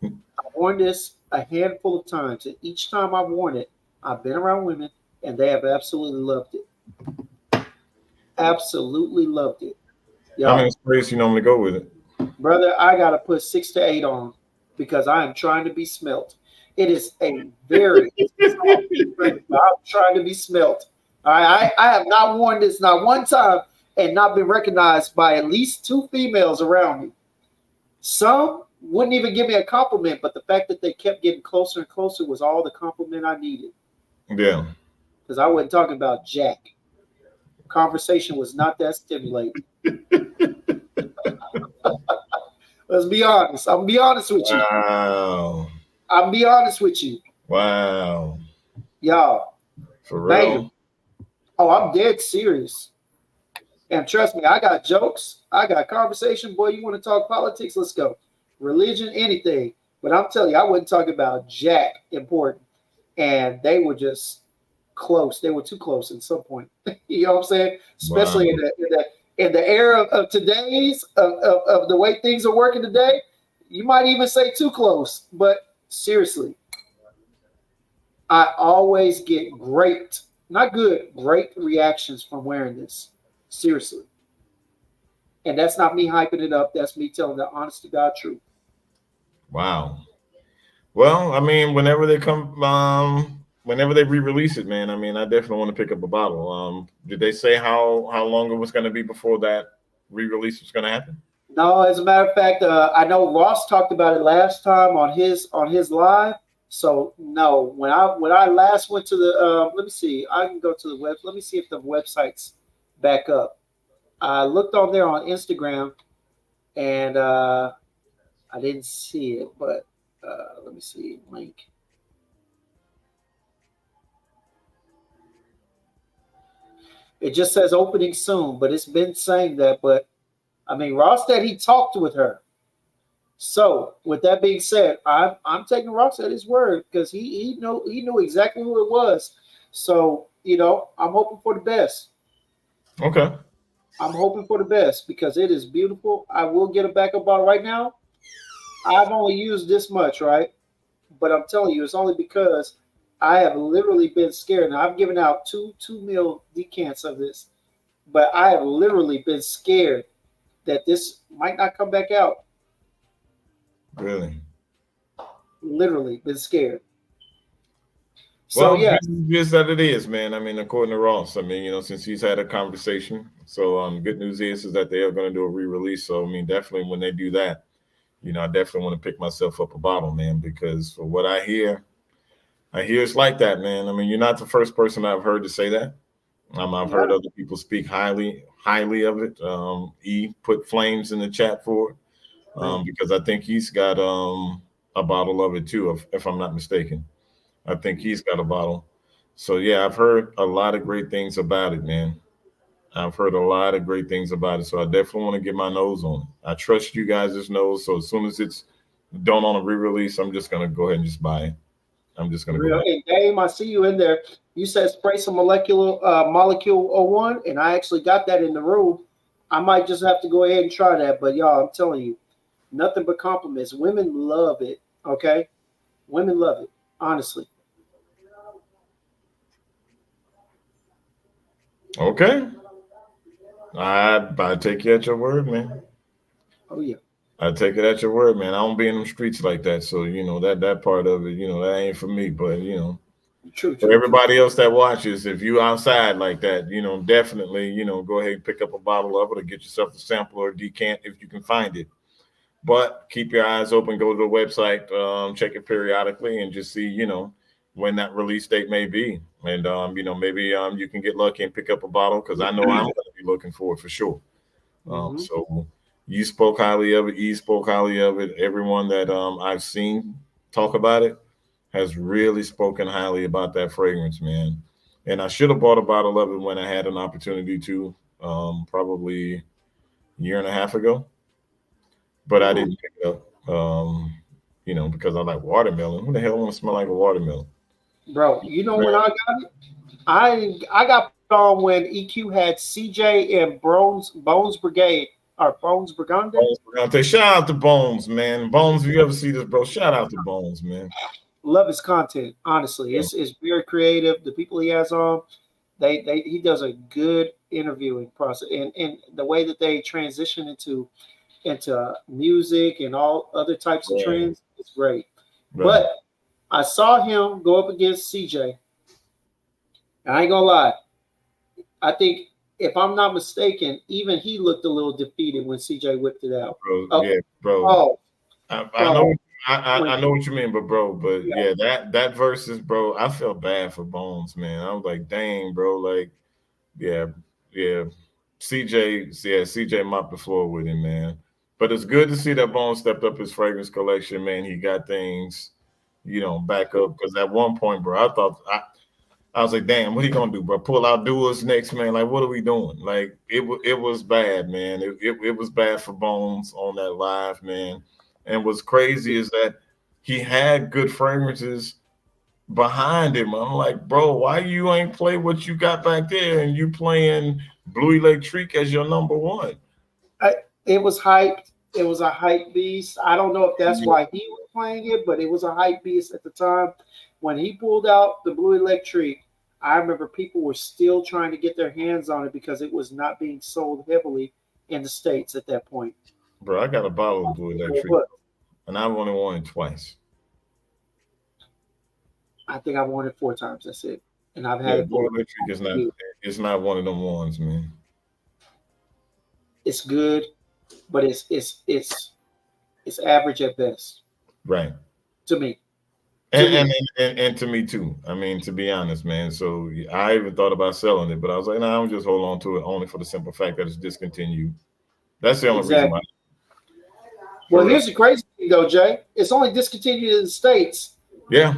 I've worn this a handful of times, and each time I've worn it, I've been around women, and they have absolutely loved it. Absolutely loved it. how many Y'all, sprays you normally go with it? brother, I gotta put 6 to 8 on because I am trying to be smelt. It is a very soft fragrance, but I'm trying to be smelt. All right, I have not worn this not one time and not been recognized by at least two females around me. Some wouldn't even give me a compliment, but the fact that they kept getting closer and closer was all the compliment I needed. Yeah. Because I wasn't talking about Jack. Conversation was not that stimulating. Let's be honest. I'm gonna be honest with you. Wow. I'll be honest with you. Wow. Y'all, For banger. real? Oh, I'm dead serious. And trust me, I got jokes. I got conversation. Boy, you want to talk politics? Let's go. Religion, anything. But I'm telling you, I wasn't talking about Jack important. And they were just close. They were too close at some point. You know what I'm saying? Wow. Especially in the era of today's of the way things are working today. You might even say too close. But seriously, I always get great not good, great reactions from wearing this. Seriously. And that's not me hyping it up. That's me telling the honest to God truth. Wow. Well, I mean, whenever they re-release it, man, I mean, I definitely want to pick up a bottle. Did they say how long it was going to be before that re-release was going to happen? No, as a matter of fact, I know Ross talked about it last time on his live. So no, when I last went to the let me see, I can go to the web. Let me see if the website's back up. I looked on there on Instagram and I didn't see it, but let me see link. It just says opening soon, but it's been saying that. But I mean, Ross said he talked with her. So, with that being said, I'm taking Ross at his word because he knew exactly who it was. So, I'm hoping for the best. Okay. I'm hoping for the best because it is beautiful. I will get a backup bottle right now. I've only used this much, right? But I'm telling you, it's only because I have literally been scared. Now I've given out two mil decants of this, but I have literally been scared that this might not come back out. Really? Literally been scared. So Well, yeah, this is just that it is, man. I mean, according to Ross, I mean, since he's had a conversation, so good news is that they are going to do a re-release. So I mean, definitely when they do that, I definitely want to pick myself up a bottle, man, because for what I hear it's like that, man. I mean, you're not the first person I've heard to say that. I've heard yeah, other people speak highly of it. E put flames in the chat for it man. because I think he's got a bottle of it too, if I'm not mistaken. I think he's got a bottle. So yeah, I've heard a lot of great things about it, man. I've heard a lot of great things about it. So I definitely want to get my nose on it. I trust you guys' nose. So as soon as it's done on a re-release, I'm just gonna go ahead and just buy it. I'm just gonna go Real. buy And Dame, I see you in there. You said spray some molecule O1, and I actually got that in the room. I might just have to go ahead and try that. But y'all, I'm telling you, nothing but compliments. Women love it. Okay, women love it. Honestly. it. Okay. I take you at your word, man. Oh yeah. I take it at your word, man. I don't be in them streets like that. So, that part of it, that ain't for me. But, True. for True. True. everybody else that watches, if you outside like that, definitely, go ahead and pick up a bottle of it or get yourself a sample or a decant if you can find it. But keep your eyes open, go to the website, check it periodically and just see, when that release date may be. And, maybe you can get lucky and pick up a bottle because I know I'm going to be looking for it for sure. Mm-hmm. So you spoke highly of it. E spoke highly of it. Everyone that I've seen talk about it has really spoken highly about that fragrance, man. And I should have bought a bottle of it when I had an opportunity to, probably a year and a half ago, but I Ooh, didn't pick it up, because I like watermelon. Who the hell want to smell like a watermelon? bro. You know when Man, I got it? I got put on when EQ had CJ and Bones Brigade or Bones Brigande. Bones Brigante. Shout out to Bones, man. Bones, if you ever see this, bro, shout out to Bones, man. Love his content. Honestly, Yeah, it's very creative. The people he has on, they he does a good interviewing process, and the way that they transition into music and all other types of right, trends is great. right. But I saw him go up against CJ. I ain't gonna lie. I think if I'm not mistaken, even he looked a little defeated when CJ whipped it out. Bro, Oh, yeah, bro. oh, I know oh. When I know what you mean, but bro, but yeah, yeah, that versus, bro, I felt bad for Bones, man. I was like, dang, bro, like, yeah, yeah. CJ mopped the floor with him, man. But it's good to see that Bones stepped up his fragrance collection, man. He got things, back up. Because at one point, bro, I was like, damn, what he gonna do, bro? Pull out duels next, man. Like, what are we doing? Like, it was bad, man. It was bad for Bones on that live, man. And what's crazy is that he had good fragrances behind him. I'm like, bro, why you ain't play what you got back there and you playing Blue Electric as your number one? it was hyped. It was a hype beast. I don't know if that's why he was playing it, but it was a hype beast at the time. When he pulled out the Blue Electric, I remember people were still trying to get their hands on it because it was not being sold heavily in the States at that point. Bro, I got a bottle of Blue Electric, But and I've only worn it twice. I think I've worn it 4 times. That's it, and I've had Yeah, it Blue for Electric is not. years. It's not one of them ones, man. It's good, but it's average at best Right. to me. To And, and me, and and to me too. I mean, to be honest, man. So I even thought about selling it, but I was like, nah, I'm just hold on to it only for the simple fact that it's discontinued. That's the only reason why. exactly. For Well, real. here's the crazy thing, though, Jay. It's only discontinued in the States. Yeah.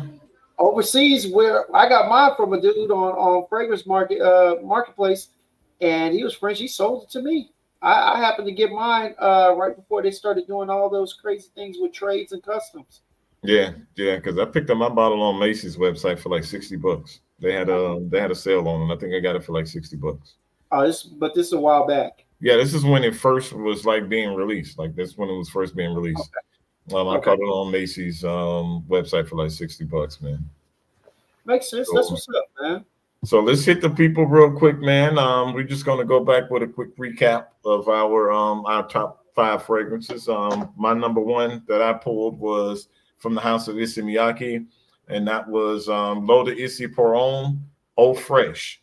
Overseas, where I got mine from a dude on fragrance marketplace, and he was French. He sold it to me. I happened to get mine right before they started doing all those crazy things with trades and customs. Yeah. Yeah. Because I picked up my bottle on Macy's website for like $60. They had a sale on it. I think I got it for like $60. This is a while back. Yeah, this is when it first was like being released. Like this when it was first being released. I Okay, caught it on Macy's website for like $60, man. makes sense. That's So, what's up, man. so let's hit the people real quick, man. We're just gonna go back with a quick recap of our top five fragrances. My number one that I pulled was from the house of Issey Miyake, and that was L'Eau de Issey Pour Homme Eau Fresh.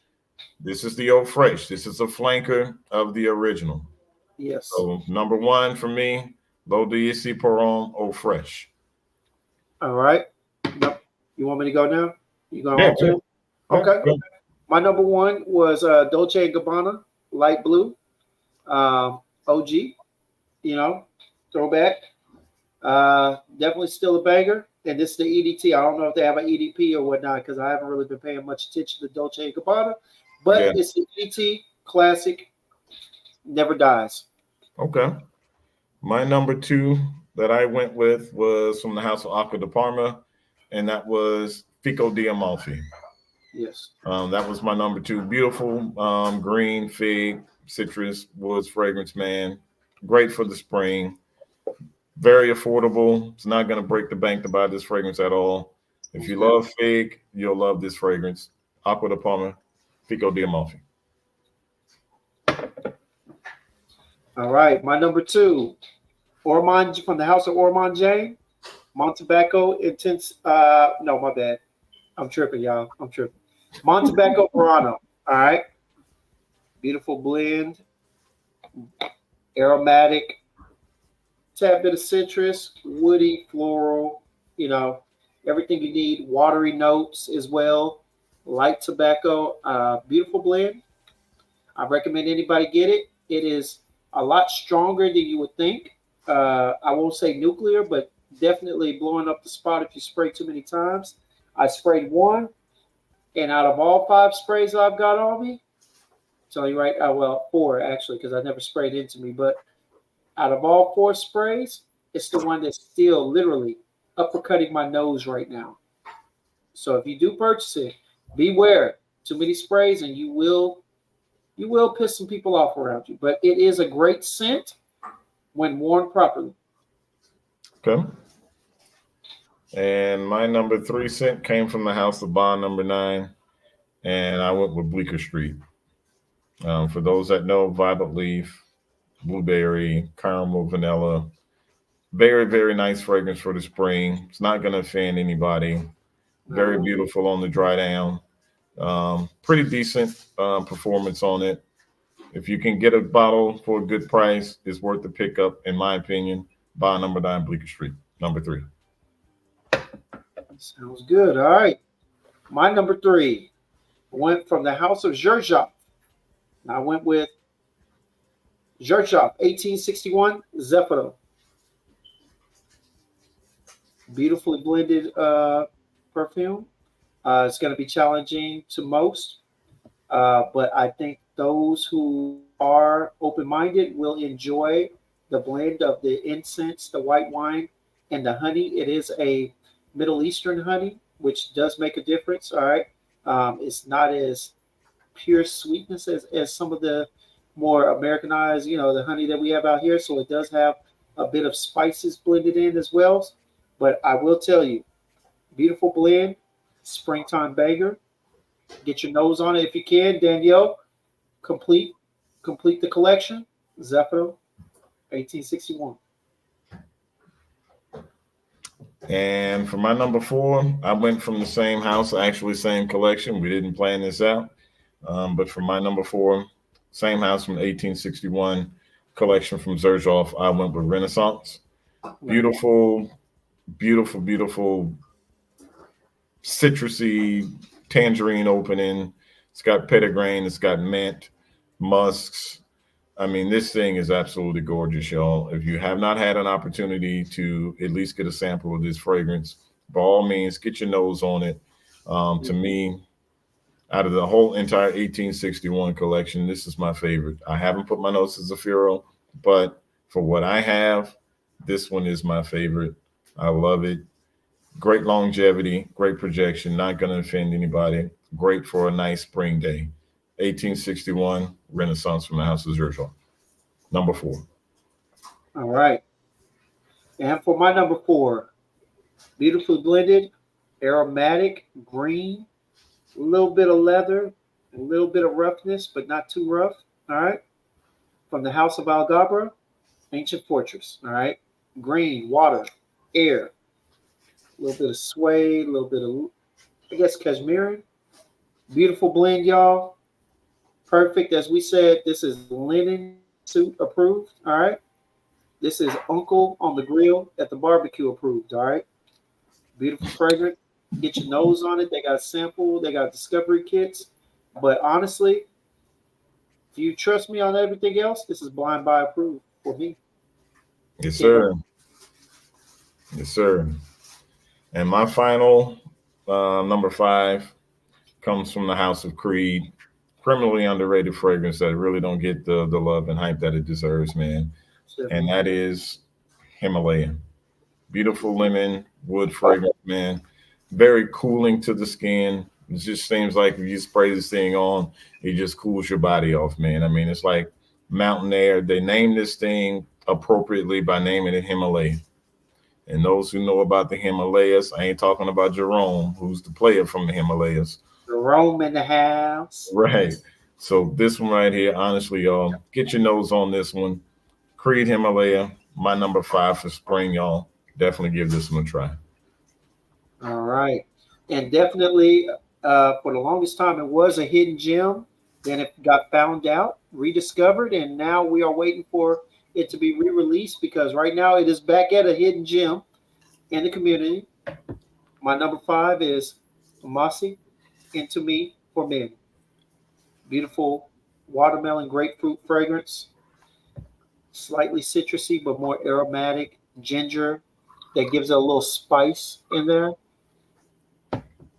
This is the Eau Fresh. This is a flanker of the original. Yes. So number one for me, L'Eau de Issey Pour Homme Eau Fresh. All right. Yep. You want me to go now? You going Yeah, on to? yeah, Okay. yeah. My number one was Dolce and Gabbana Light Blue, OG. You know, throwback. Definitely still a banger. And this is the EDT. I don't know if they have an EDP or whatnot because I haven't really been paying much attention to Dolce and Gabbana, but Yeah. it's the EDT classic. Never dies. Okay. My number two that I went with was from the house of Acqua di Parma, and that was Fico di Amalfi. Yes. That was my number two. Beautiful green fig, citrus, woods fragrance, man. Great for the spring. Very affordable. It's not going to break the bank to buy this fragrance at all. If you love fig, you'll love this fragrance. Acqua di Parma, Fico di Amalfi. All right. My number two, Ormond from the house of Ormond Jane, Montebaco Intense. No, my bad. I'm tripping, y'all. I'm tripping. Montebaco Verano. All right. Beautiful blend, aromatic, tad bit of citrus, woody, floral, you know, everything you need, watery notes as well, light tobacco, beautiful blend. I recommend anybody get it. It is a lot stronger than you would think. I won't say nuclear, but definitely blowing up the spot if you spray too many times. I sprayed one, and out of all 5 sprays I've got on me, tell you right, well, 4 actually, because I never sprayed into me, but out of all 4 sprays, it's the one that's still literally uppercutting my nose right now. So if you do purchase it, beware. Too many sprays, and you will piss some people off around you. But it is a great scent when worn properly. Okay. And my number three scent came from the house of Bond number 9, and I went with Bleecker Street. For those that know, violet leaf, blueberry, caramel, vanilla. Very, very nice fragrance for the spring. It's not going to offend anybody. Very beautiful on the dry down. Pretty decent performance on it. If you can get a bottle for a good price, it's worth the pickup, in my opinion. Buy number 9, Bleecker Street. Number 3. Sounds good. All right. My number 3 went from the house of Zherzhov. I went with Zherzhov 1861 Zephyro. Beautifully blended perfume. It's going to be challenging to most, but I think those who are open-minded will enjoy the blend of the incense, the white wine, and the honey. It is a Middle Eastern honey, which does make a difference. All right, it's not as pure sweetness as some of the more Americanized, the honey that we have out here. So it does have a bit of spices blended in as well. But I will tell you, beautiful blend, springtime banger. Get your nose on it if you can. Danielle, complete complete the collection. Zephyr, 1861. And for my number 4, I went from the same house, actually same collection. We didn't plan this out. But for my number 4, same house from 1861 collection from Zerjoff, I went with Renaissance. Right. Beautiful, beautiful, beautiful citrusy tangerine opening. It's got petitgrain, it's got mint, musks. I mean, this thing is absolutely gorgeous, y'all. If you have not had an opportunity to at least get a sample of this fragrance, by all means, get your nose on it. To me, out of the whole entire 1861 collection, this is my favorite. I haven't put my nose to Zafiro, but for what I have, this one is my favorite. I love it. Great longevity, great projection, not going to offend anybody. Great for a nice spring day. 1861 Renaissance from the House of Zerjoff. Number 4. All right. And for my number 4, beautifully blended, aromatic, green, a little bit of leather, a little bit of roughness, but not too rough. All right. From the House of Algabra, Ancient Fortress. All right. Green, water, air, a little bit of suede, a little bit of, I guess, cashmere. Beautiful blend, y'all. Perfect. As we said, this is linen suit approved. All right. This is Uncle on the Grill at the barbecue approved. All right. Beautiful fragrance. Get your nose on it. They got a sample. They got discovery kits. But honestly, if you trust me on everything else, this is blind buy approved for me. Yes, sir. Yes, sir. And my final number 5 comes from the House of Creed. Criminally underrated fragrance that really don't get the love and hype that it deserves, man. And that is Himalayan. Beautiful lemon wood fragrance, man. Very cooling to the skin. It just seems like if you spray this thing on, it just cools your body off, man. I mean, it's like mountain air. They named this thing appropriately by naming it Himalayan. And those who know about the Himalayas, I ain't talking about Jerome, who's the player from the Himalayas. Jerome in the house. Right. So this one right here, honestly, y'all, get your nose on this one. Creed Himalaya, my number 5 for spring, y'all. Definitely give this one a try. All right. And definitely, for the longest time, it was a hidden gem. Then it got found out, rediscovered, and now we are waiting for it to be re-released because right now it is back at a hidden gem in the community. My number 5 is Amasi Into Me for Men. Beautiful watermelon grapefruit fragrance, slightly citrusy but more aromatic, ginger that gives it a little spice in there.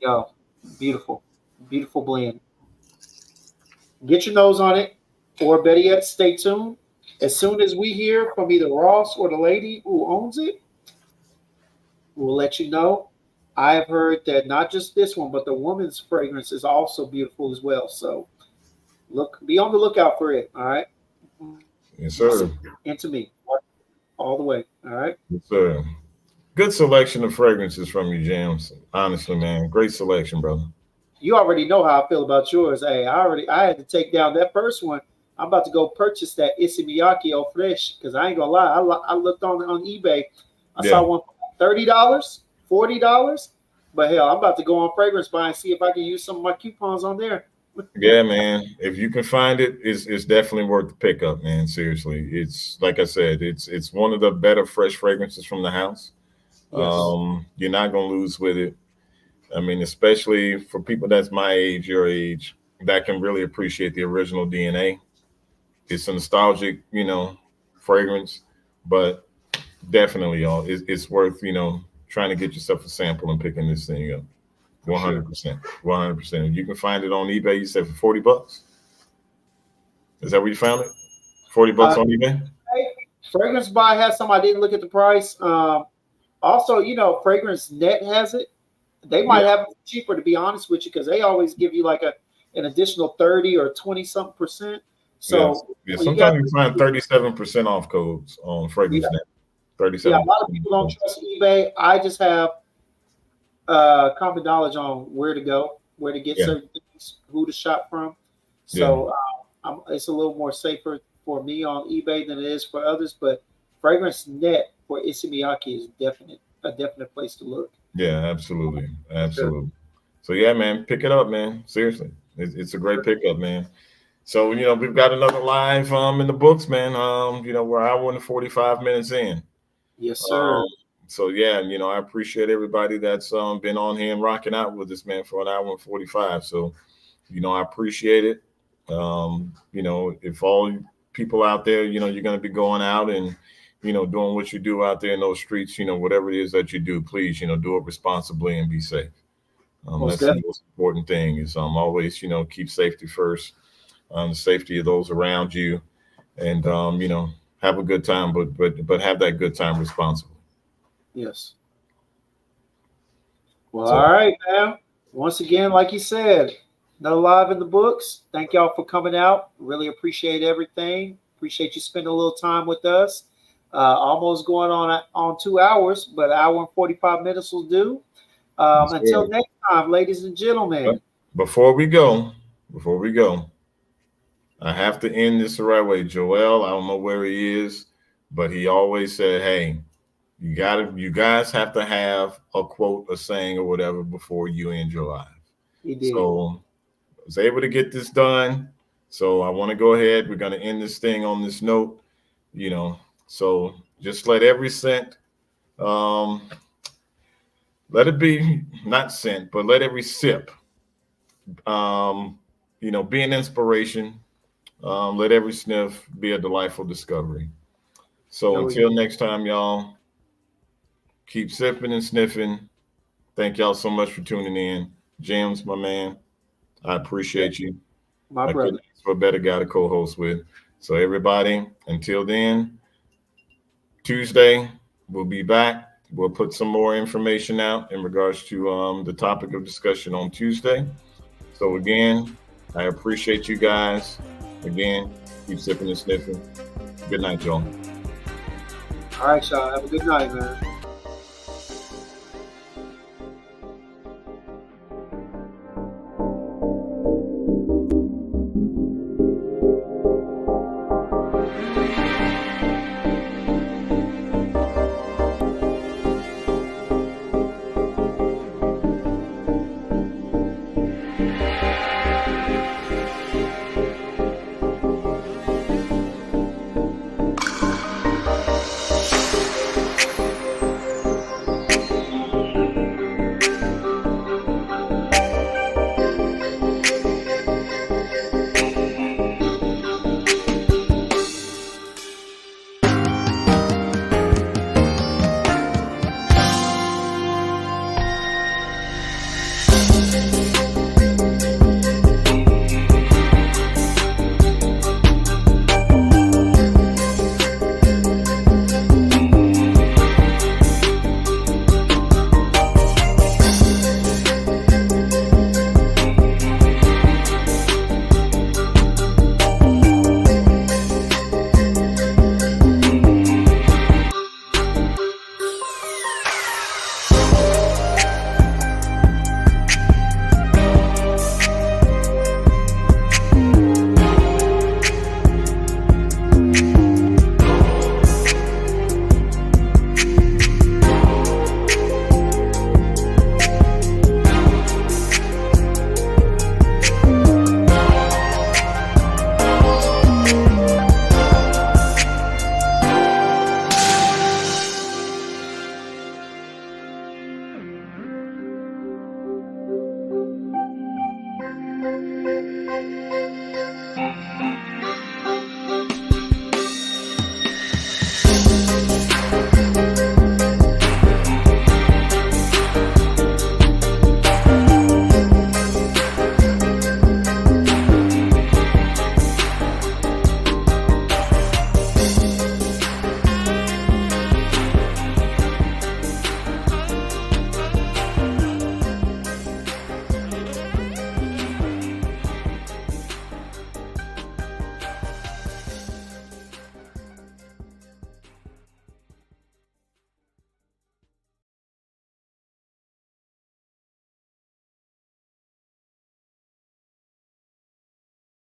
Yo, beautiful, beautiful blend. Get your nose on it, or better yet, stay tuned. As soon as we hear from either Ross or the lady who owns it, we'll let you know. I have heard that not just this one, but the woman's fragrance is also beautiful as well. So be on the lookout for it. All right. Yes, sir. Into Me, all the way. All right. Yes, sir. Good selection of fragrances from you, James. Honestly, man, great selection, brother. You already know how I feel about yours. Hey, I had to take down that first one. I'm about to go purchase that Issey Miyake Eau Fresh because I ain't gonna lie. I looked on eBay. I saw one for $30, $40. But hell, I'm about to go on Fragrance Buy and see if I can use some of my coupons on there. Yeah, man. If you can find it, it's definitely worth the pickup, man. Seriously, it's like I said, it's one of the better fresh fragrances from the house. Yes. You're not gonna lose with it. I mean, especially for people that's my age, your age, that can really appreciate the original DNA. It's a nostalgic, fragrance, but definitely, y'all, it's worth, trying to get yourself a sample and picking this thing up. 100%. 100%. You can find it on eBay, you said, for $40. Is that where you found it? $40 on eBay? Fragrance Buy has some. I didn't look at the price. Also, Fragrance Net has it. They might have it cheaper, to be honest with you, because they always give you like an additional 30 or 20 something percent. So sometimes you find 37% off codes on Fragrance Net. 37. Yeah, a lot of people don't trust eBay. I just have common knowledge on where to go, where to get certain things. who to shop from. So it's a little more safer for me on eBay than it is for others. But Fragrance Net for Issey Miyake is a definite place to look. Yeah, absolutely, Sure. absolutely. So yeah, man, pick it up, man. Seriously, it's a great pickup, man. So we've got another live in the books, man. We're hour and 45 minutes in. Yes, Um, sir. so yeah, I appreciate everybody that's been on here and rocking out with us, man, for an hour and 45. So I appreciate it. If all you people out there, you're going to be going out and doing what you do out there in those streets, whatever it is that you do, please, do it responsibly and be safe. Most That's the definitely. most important thing is always, keep safety first, the safety of those around you, and have a good time, but have that good time responsibly. Yes. Well, So all right, man. Once again, like you said, another live in the books. Thank y'all for coming out. Really appreciate everything. Appreciate you spending a little time with us. Almost going on 2 hours, but an hour and 45 minutes will do. yes, Until sir. next time, ladies and gentlemen. But before we go, I have to end this the right way. Joel, I don't know where he is, but he always said, "Hey, you guys have to have a quote, a saying, or whatever before you end your life." He did. So I was able to get this done. So I want to go ahead. We're going to end this thing on this note. So just let every cent, um, let it be not cent, but let every sip, um, be an inspiration. Let every sniff be a delightful discovery. So There we go. until next time, y'all, keep sipping and sniffing. Thank y'all so much for tuning in. James, my man, I appreciate you. My I couldn't brother. ask for a better guy to co-host with. So everybody, until then, Tuesday we'll be back. We'll put some more information out in regards to the topic of discussion on Tuesday. So again, I appreciate you guys. Again, keep sipping and sniffing. Good night, y'all. All right, y'all. Have a good night, man.